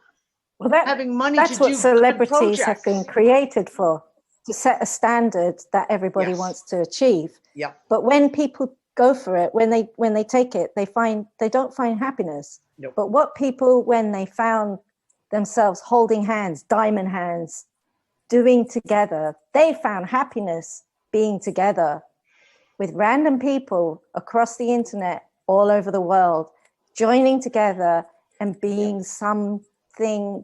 Well, having money that's to what do celebrities have projects. been created for, to set a standard that everybody Yes. wants to achieve. Yep. But when people go for it, when they take it, they don't find happiness. Nope. But what people, when they found themselves holding hands, diamond hands, doing together, they found happiness being together with random people across the internet, all over the world, joining together and being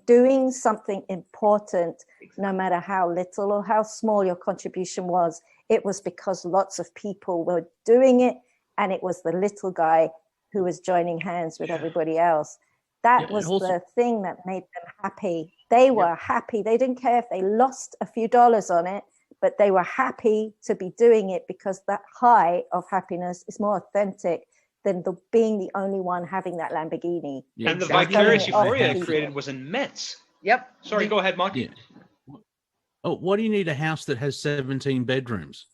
doing something important, no matter how little or how small your contribution was. It was because lots of people were doing it, and it was the little guy who was joining hands with everybody else. That was the thing that made them happy. They were happy. They didn't care if they lost a few dollars on it, but they were happy to be doing it, because that high of happiness is more authentic than being the only one having that Lamborghini. Yeah, and the exactly. vicarious Showing it off euphoria to it people. created was immense. Yep. Sorry, go ahead, Monk. Yeah. Oh, why do you need a house that has 17 bedrooms?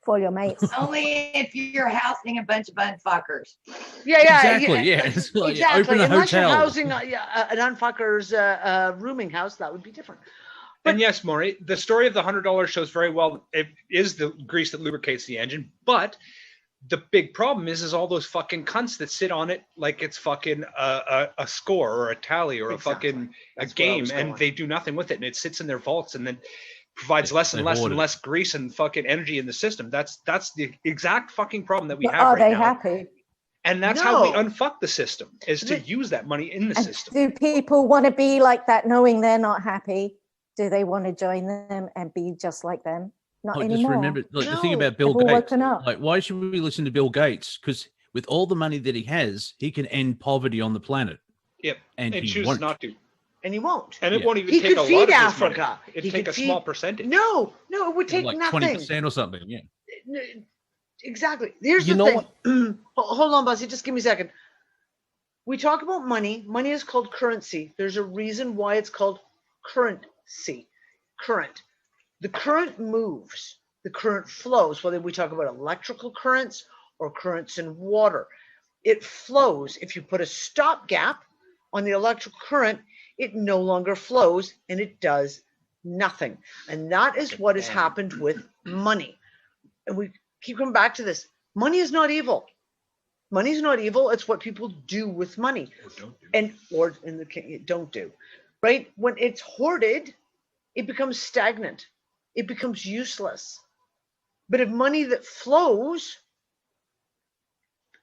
For your mates. Only if you're housing a bunch of unfuckers. Yeah, Exactly, yeah. It's like, exactly. open a Unless hotel. you're housing an unfuckers rooming house, that would be different. And yes, Maury, the story of the $100 shows very well. It is the grease that lubricates the engine, but the big problem is all those fucking cunts that sit on it like it's fucking a score or a tally or Exactly. a fucking That's a where I game, was and going. they do nothing with it, and it sits in their vaults and then provides less and They less hoard and it. less grease and fucking energy in the system. That's the exact fucking problem that we But have are right they now. happy? And that's how we No. unfuck the system, is to use that money in the And system. do people want to be like that, knowing they're not happy? Do they want to join them and be just like them? Not Like, anymore. just remember, like the thing No. about Bill They've all Gates. woken up. Like, why should we listen to Bill Gates? Because with all the money that he has, he can end poverty on the planet, Yep. and And he chooses won't. not to. And he won't. And it Yeah. won't even He take could a feed lot of his Africa. money. It'd He take could a small feed- percentage. No, it would take like nothing. 20% or something. Yeah. Exactly. Here's You the know thing. Hold on, Bussy. Just give me a second. We talk about money. Money is called currency. There's a reason why it's called currency. Current. The current moves. The current flows, whether we talk about electrical currents or currents in water. It flows. If you put a stopgap on the electrical current, it no longer flows and it does nothing. And that is what has happened with money. And we keep coming back to this. Money is not evil. Money is not evil. It's what people do with money. Or don't do. Right? When it's hoarded, it becomes stagnant. It becomes useless. But if money that flows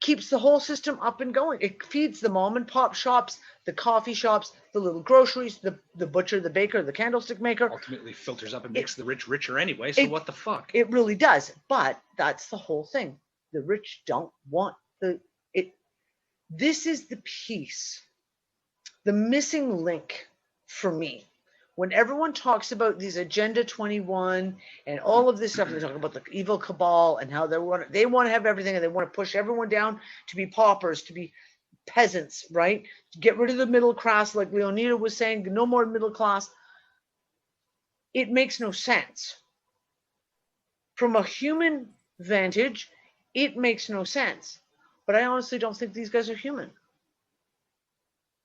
keeps the whole system up and going, it feeds the mom and pop shops, the coffee shops, the little groceries, the butcher, the baker, the candlestick maker. Ultimately filters up and makes the rich richer anyway, so what the fuck? It really does. But that's the whole thing. The rich don't want this is the piece, the missing link for me. When everyone talks about these Agenda 21 and all of this stuff, they talk about the evil cabal and how they want to have everything and they want to push everyone down to be paupers, to be peasants, right? To get rid of the middle class, like Leonida was saying, no more middle class. It makes no sense. From a human vantage, it makes no sense. But I honestly don't think these guys are human.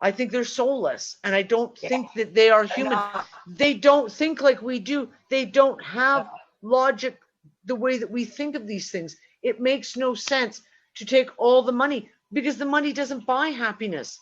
I think they're soulless, and I don't think that they are human. They don't think like we do. They don't have logic the way that we think of these things. It makes no sense to take all the money because the money doesn't buy happiness.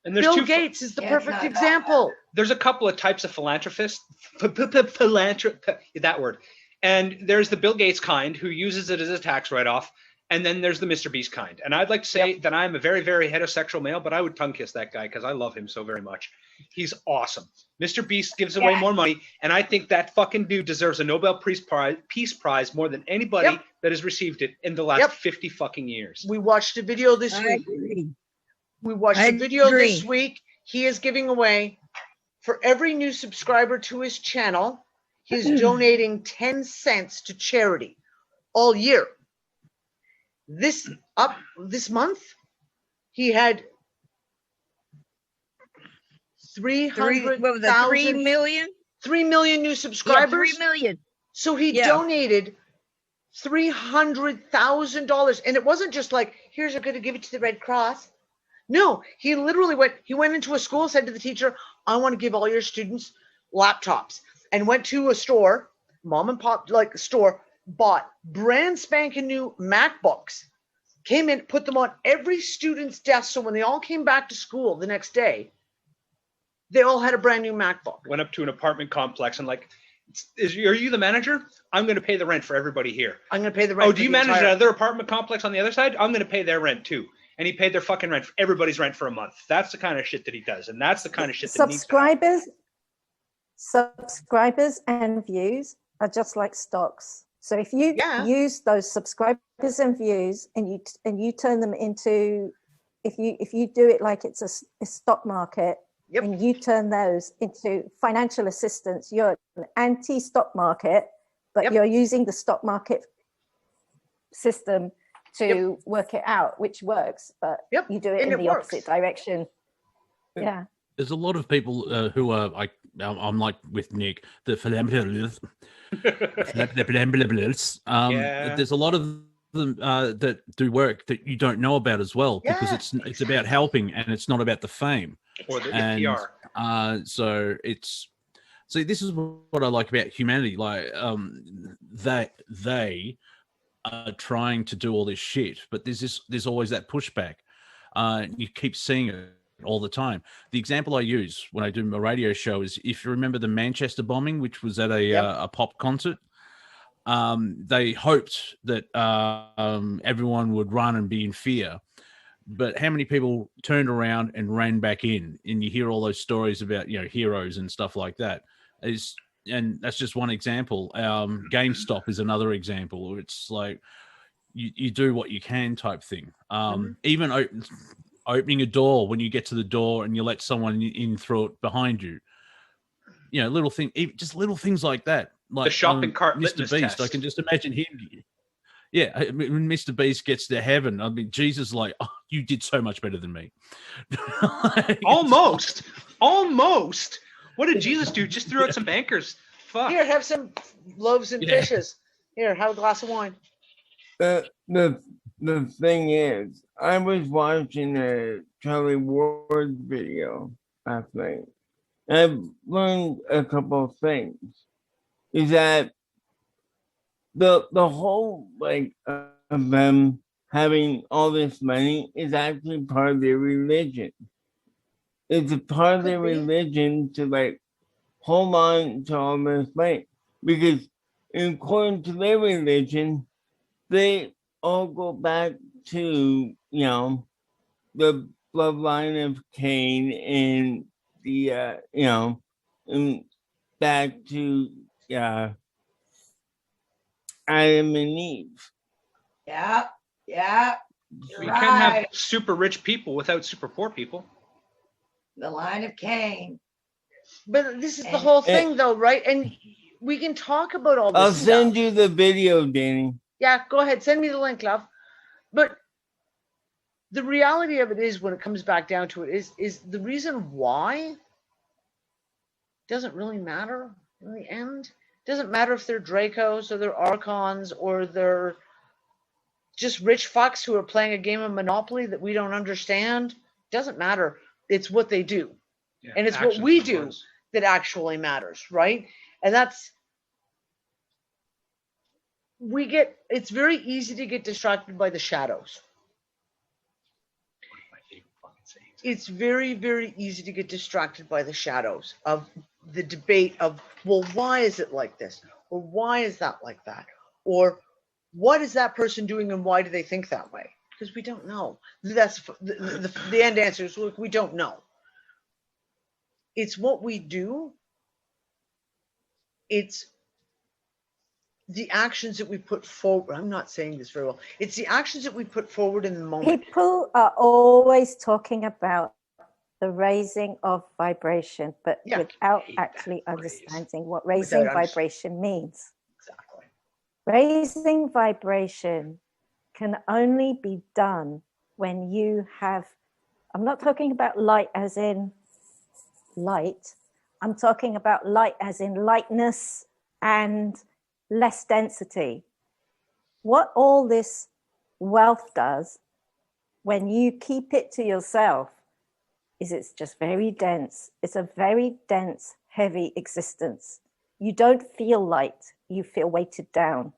And there's Bill Gates is the perfect example. There's a couple of types of philanthropists. That word. And there's the Bill Gates kind who uses it as a tax write-off. And then there's the Mr. Beast kind. And I'd like to say that I'm a very, very heterosexual male, but I would tongue kiss that guy because I love him so very much. He's awesome. Mr. Beast gives away more money. And I think that fucking dude deserves a Nobel Peace Prize more than anybody that has received it in the last 50 fucking years. We watched a video this week. We watched a video this week. He is giving away, for every new subscriber to his channel, he's donating 10 cents to charity all year. This month, he had 300,000. 3 million? 3 million new subscribers. 3 million. So he donated $300,000, and it wasn't just like, here's, I'm going to give it to the Red Cross. No, he literally went into a school, said to the teacher, I want to give all your students laptops, and went to a store, mom and pop like store, bought brand spanking new MacBooks, came in, put them on every student's desk. So when they all came back to school the next day, they all had a brand new MacBook. Went up to an apartment complex and like, are you the manager? I'm going to pay the rent for everybody here. I'm going to pay the rent. Oh, do you manage another apartment complex on the other side? I'm going to pay their rent too. And he paid their fucking rent, everybody's rent for a month. That's the kind of shit that he does. And that's the kind of shit that Subscribers and views are just like stocks. So if you use those subscribers and views and you turn them into, if you do it like it's a stock market, and you turn those into financial assistance, you're an anti-stock market, but you're using the stock market system to work it out, which works, but you do it in the opposite direction. Yeah. There's a lot of people who are like, I'm like with Nick, the there's a lot of them that do work that you don't know about as well, because it's about helping and it's not about the fame or the PR. So this is what I like about humanity. Like they are trying to do all this shit, but there's always that pushback. You keep seeing it all the time. The example I use when I do my radio show is, if you remember the Manchester bombing, which was at a pop concert, they hoped that everyone would run and be in fear. But how many people turned around and ran back in? And you hear all those stories about, heroes and stuff like that. And that's just one example. GameStop is another example. It's like you do what you can type thing. Even opening a door when you get to the door and you let someone in through it behind you. Little thing, just little things like that. Like the shopping cart Mr. litmus Beast, test. I can just imagine him. Yeah, when Mr. Beast gets to heaven, I mean, Jesus is like, oh, you did so much better than me. Almost. What did Jesus do? Just threw out some bankers. Fuck. Here, have some loaves and fishes. Here, have a glass of wine. The thing is, I was watching a Charlie Ward video last night. I've learned a couple of things. Is that the whole of them having all this money is actually part of their religion. It's a part of their religion to hold on to all this money, because according to their religion, they all go back to the bloodline of Cain and the and back to Adam and Eve. Yeah. You can't have super rich people without super poor people. The line of Cain. But this is the whole thing, though, right? And we can talk about all this I'll stuff. send you the video, Danny. Yeah, go ahead. Send me the link, love. But the reality of it is, when it comes back down to it, is the reason why doesn't really matter in the end. It doesn't matter if they're Dracos or they're Archons or they're just rich fucks who are playing a game of Monopoly that we don't understand. It doesn't matter. It's what they do. Yeah, and it's what we do that actually matters, right? And it's very easy to get distracted by the shadows. It's very, very easy to get distracted by the shadows of the debate of, well, why is it like this? Or why is that like that? Or what is that person doing and why do they think that way? Because we don't know. That's the end answer is, look, we don't know. It's what we do. It's the actions that we put forward. I'm not saying this very well. It's the actions that we put forward in the moment. People are always talking about the raising of vibration, but without actually understanding what raising vibration means. Exactly. Raising vibration can only be done when you have, I'm not talking about light as in light, I'm talking about light as in lightness and less density. What all this wealth does when you keep it to yourself is it's just very dense. It's a very dense, heavy existence. You don't feel light, you feel weighted down.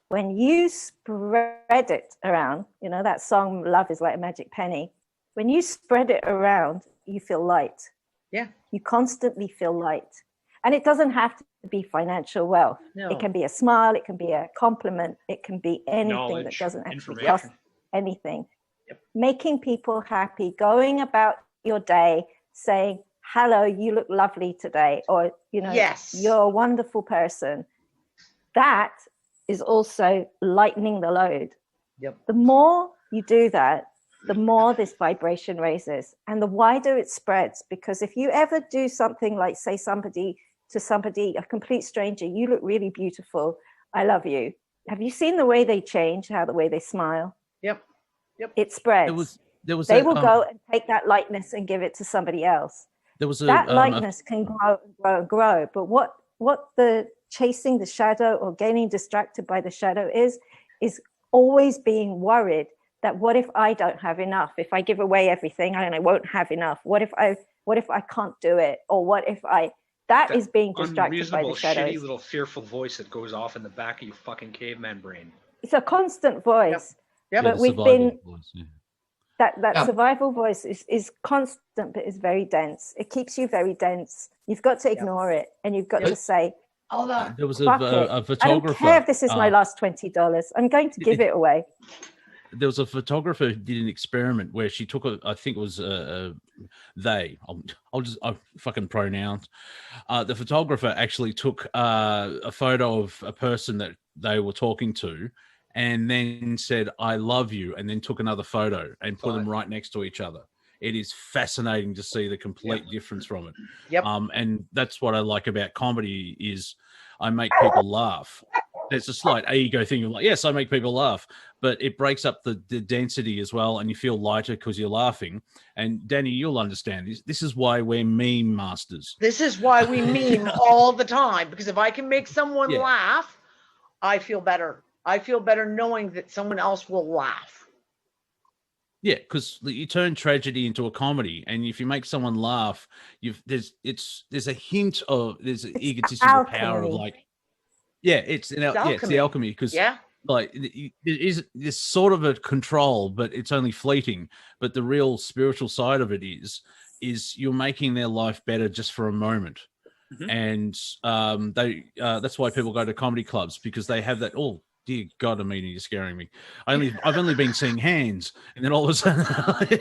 When you spread it around, you know, that song, Love is Like a Magic Penny, when you spread it around, you feel light. Yeah. You constantly feel light. And it doesn't have to be financial wealth. No. It can be a smile, it can be a compliment, it can be anything Knowledge, that doesn't actually information. cost anything. Making people happy, going about your day saying, hello, you look lovely today, or, you know, yes, you're a wonderful person. That is also lightening the load. Yep. The more you do that, the more this vibration raises and the wider it spreads. Because if you ever do something like say to somebody, a complete stranger, you look really beautiful, I love you. Have you seen the way they change, how the way they smile? Yep. It spreads. There was they will go and take that lightness and give it to somebody else. There was that lightness can grow and grow and grow. But what the chasing the shadow or getting distracted by the shadow is always being worried that what if I don't have enough? If I give away everything and I won't have enough? What if I can't do it? Or what if that is being distracted by the shadows. Shitty little fearful voice that goes off in the back of your fucking caveman brain. It's a constant voice. Yep. But we've been voice, that survival voice is constant, but is very dense. It keeps you very dense. You've got to ignore it, and you've got to say, hold on. There was fuck a it. photographer. I don't care if this is my last $20. I'm going to give it away. There was a photographer who did an experiment where she took I think it was I'll fucking pronounce. The photographer actually took a photo of a person that they were talking to, and then said, I love you, and then took another photo and put them right next to each other. It is fascinating to see the complete difference from it. Yep. And that's what I like about comedy is I make people laugh. There's a slight ego thing of like, yes, I make people laugh, but it breaks up the density as well, and you feel lighter because you're laughing. And Danny, you'll understand this. This is why we're meme masters. This is why we meme all the time, because if I can make someone laugh, I feel better. I feel better knowing that someone else will laugh. Yeah, because you turn tragedy into a comedy, and if you make someone laugh, there's a hint of there's an egotistical power of like, it's the alchemy because like there's sort of a control, but it's only fleeting. But the real spiritual side of it is you're making their life better just for a moment. Mm-hmm. And that's why people go to comedy clubs, because they have that. Oh dear God, Amina, you're scaring me. I've only been seeing hands, and then all of a sudden,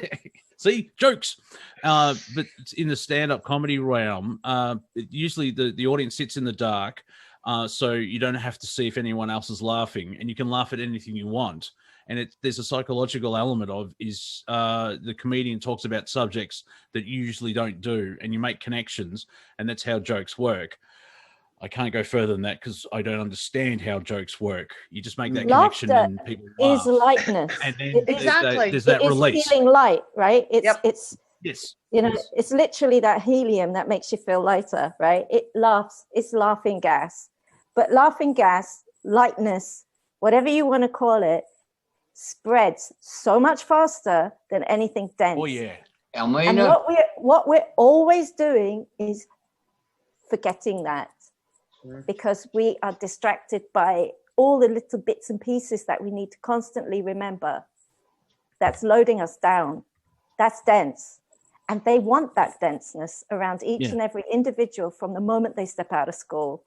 see jokes. But in the stand-up comedy realm, usually the audience sits in the dark, so you don't have to see if anyone else is laughing, and you can laugh at anything you want. And there's a psychological element of the comedian talks about subjects that you usually don't do, and you make connections, and that's how jokes work. I can't go further than that because I don't understand how jokes work. You just make that connection and people laugh. Is lightness. And then exactly. there's that release. It's feeling light, right? It's yes. You know, it's literally that helium that makes you feel lighter, right? It's laughing gas. But laughing gas, lightness, whatever you want to call it, spreads so much faster than anything dense. Oh yeah. Elmina. And what we're always doing is forgetting that. Because we are distracted by all the little bits and pieces that we need to constantly remember. That's loading us down. That's dense. And they want that denseness around each and every individual from the moment they step out of school.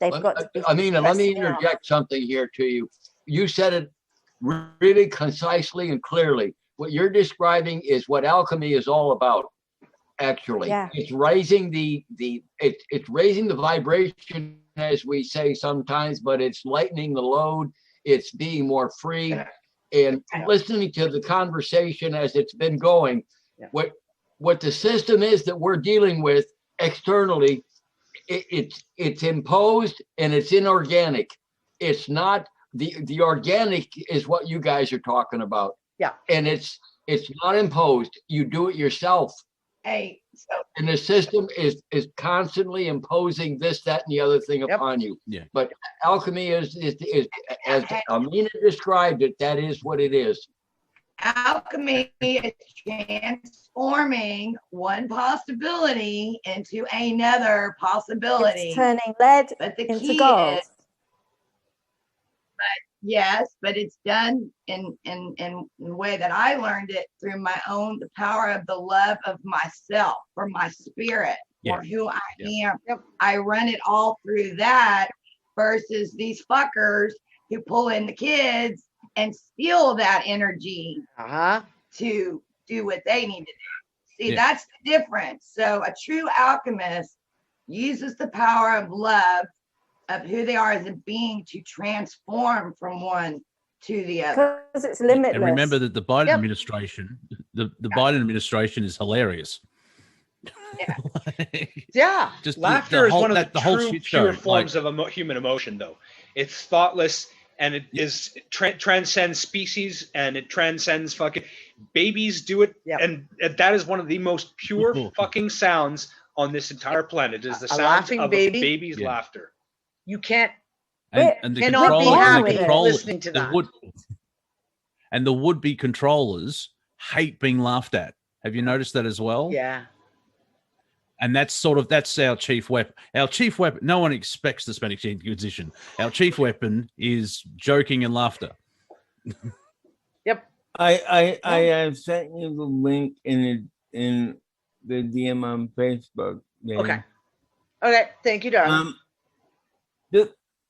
They've got to be I mean, let pressed me down. interject something here to you. You said it really concisely and clearly. What you're describing is what alchemy is all about. Actually, Yeah. it's raising it's raising the vibration, as we say sometimes, but it's lightening the load. It's being more free, and listening to the conversation as it's been going. Yeah. What the system is that we're dealing with externally, it's imposed and it's inorganic. It's not the organic is what you guys are talking about. Yeah. And it's not imposed. You do it yourself. Hey, so And the system is constantly imposing this, that, and the other thing upon you. Yeah. But alchemy is as Amina described it, that is what it is. alchemy is transforming one possibility into another possibility. It's turning lead But the into key gold. is, yes, but it's done in the way that I learned it through the power of the love of myself, for my spirit, for who I am. I run it all through that versus these fuckers who pull in the kids and steal that energy to do what they need to do. See, that's the difference. So a true alchemist uses the power of love of who they are as a being to transform from one to the other. Because it's limitless. And remember that the Biden administration, the Biden administration is hilarious. Yeah. Just Laughter is one of the whole true shit show, pure forms of human emotion, though. It's thoughtless, and it is transcends species, and it transcends fucking babies do it, and that is one of the most pure fucking sounds on this entire planet. Is the sound laughing of baby? a baby's laughter. You can't. And the cannot be controllers, happy listening to that. The would-be controllers hate being laughed at. Have you noticed that as well? Yeah. And that's our chief weapon. Our chief weapon, no one expects the Spanish Inquisition. Our chief weapon is joking and laughter. Yep. I have sent you the link in the DM on Facebook. Yeah. Okay. Thank you, darling.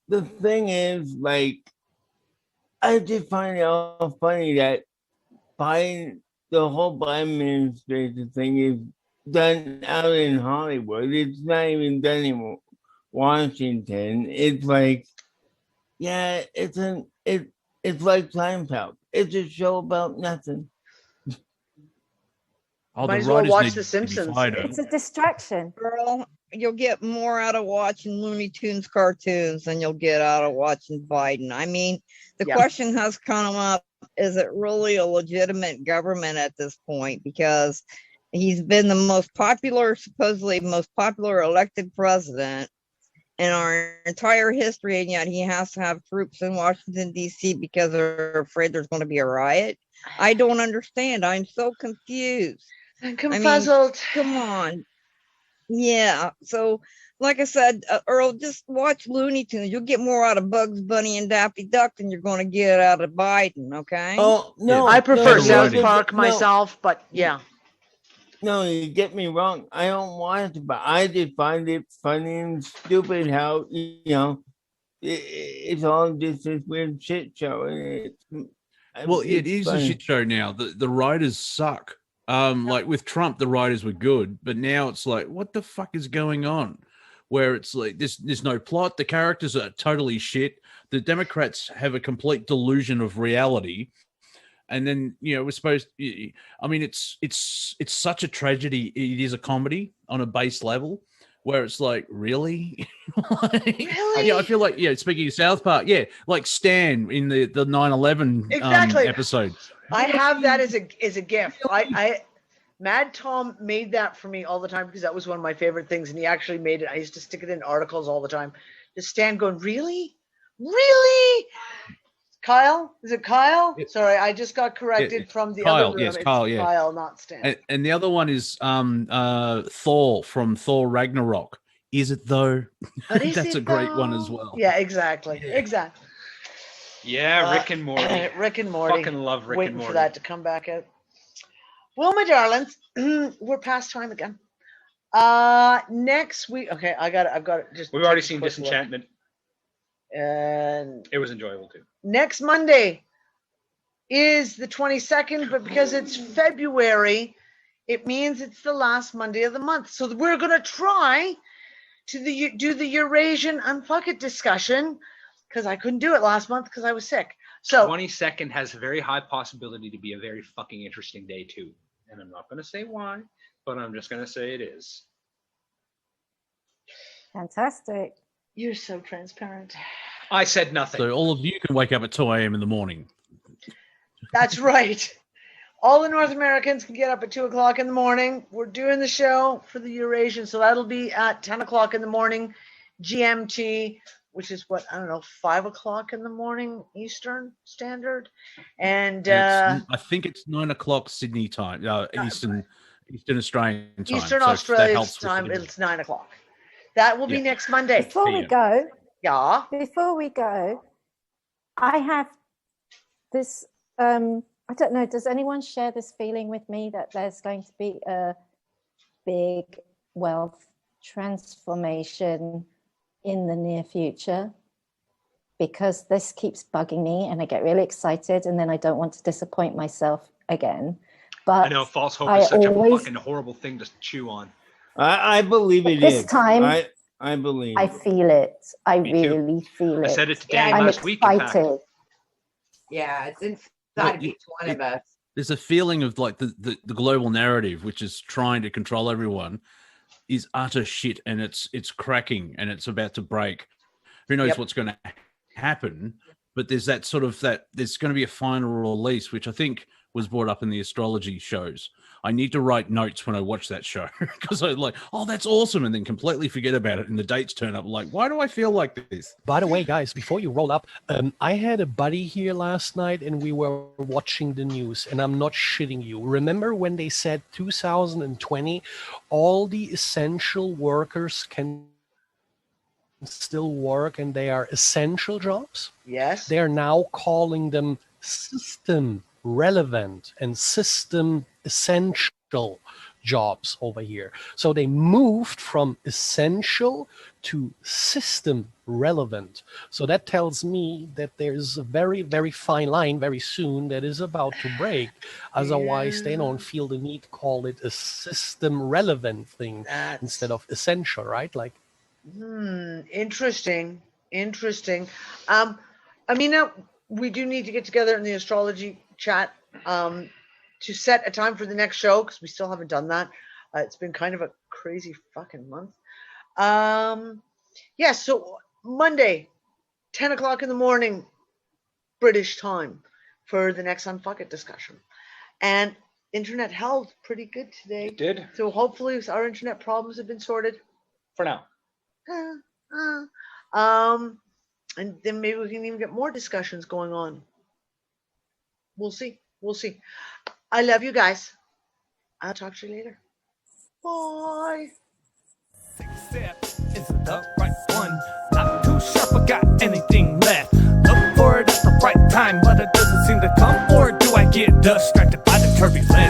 The thing is, like, I just find it all funny that the whole Biden administration thing is done out in Hollywood. It's not even done in Washington. It's like, yeah, it's like Seinfeld. It's a show about nothing. Might as well watch The Simpsons. It's a distraction. Girl, you'll get more out of watching Looney Tunes cartoons than you'll get out of watching Biden. I mean, the question has come up, is it really a legitimate government at this point? Because he's been the supposedly most popular elected president in our entire history, and yet he has to have troops in Washington, D.C. because they're afraid there's going to be a riot. I don't understand. I'm so confused. I'm confuzzled. Come on. Yeah. So, like I said, Earl, just watch Looney Tunes. You'll get more out of Bugs Bunny and Daffy Duck than you're going to get out of Biden, okay? Oh, no. I prefer South Park myself, but yeah. No, you get me wrong. I don't want it, but I just find it funny and stupid how, it's all just this weird shit show. And it is a shit show now. The writers suck. Like with Trump, the writers were good, but now it's like, what the fuck is going on? Where it's like there's no plot. The characters are totally shit. The Democrats have a complete delusion of reality. And then, we're supposed I mean, it's such a tragedy. It is a comedy on a base level where it's like, really? Really? Yeah, I feel like, speaking of South Park, like Stan in the 9/11 episode. I have that as a gift. Mad Tom made that for me all the time because that was one of my favorite things, and he actually made it. I used to stick it in articles all the time. Just Stan going, really? Kyle? Is it Kyle? Sorry, I just got corrected from the Kyle, other room. yes, Kyle, yeah. Kyle, not Stan. And the other one is Thor from Thor Ragnarok. Is it though? That's a great one as well. Yeah, exactly. Exactly. Yeah, Rick and Morty. Rick and Morty. Fucking love Rick Waiting and Morty. for that to come back out. Well, my darlings, we're past time again. Next week. Okay, I've got it. Just we've already seen Disenchantment. And It was enjoyable too. next Monday is the 22nd, but because it's February, it means it's the last Monday of the month. So we're going to try to do the Eurasian UnFuckIt discussion, because I couldn't do it last month because I was sick. So 22nd has a very high possibility to be a very fucking interesting day too. And I'm not going to say why, but I'm just going to say it is. Fantastic. You're so transparent. I said nothing. So all of you can wake up at 2 a.m. in the morning. That's right. All the North Americans can get up at 2 o'clock in the morning. We're doing the show for the Eurasian, so that'll be at 10 o'clock in the morning GMT, which is what, I don't know, 5 o'clock in the morning Eastern Standard. And I think it's 9 o'clock Sydney time, Eastern Australian time. Eastern So Australia's time, it's 9 o'clock. That will be next Monday. Before we go, I have this, I don't know, does anyone share this feeling with me that there's going to be a big wealth transformation in the near future? Because this keeps bugging me and I get really excited and then I don't want to disappoint myself again. But I know false hope is such a fucking horrible thing to chew on. I believe it this is. time, I believe. I feel it. I really feel it. I said it to Dan I'm last week. In fact. excited. Yeah, it's inside of each one of us. There's a feeling of like the global narrative, which is trying to control everyone, is utter shit, and it's cracking and it's about to break. Who knows what's going to happen? But there's that sort of there's going to be a final release, which I think was brought up in the astrology shows. I need to write notes when I watch that show because I'm like, oh, that's awesome, and then completely forget about it, and the dates turn up. Like, why do I feel like this? By the way, guys, before you roll up, I had a buddy here last night and we were watching the news, and I'm not shitting you. Remember when they said 2020, all the essential workers can still work and they are essential jobs? Yes. They are now calling them system relevant and system essential jobs over here. So they moved from essential to system relevant. So that tells me that there's a very, very fine line very soon that is about to break. Otherwise, they don't feel the need to call it a system relevant thing instead of essential, right? Like, interesting. I mean, we do need to get together in the astrology chat to set a time for the next show, because we still haven't done that. It's been kind of a crazy fucking month. So Monday, 10 o'clock in the morning, British time, for the next UnFuckIt discussion. And internet held pretty good today. It did. So hopefully our internet problems have been sorted. For now. And then maybe we can even get more discussions going on. We'll see. I love you guys. I'll talk to you later. Bye. Step is the right one. Not too sharp, I got anything left. Look for it at the right time, but it doesn't seem to come. Or do I get distracted by the turbulence?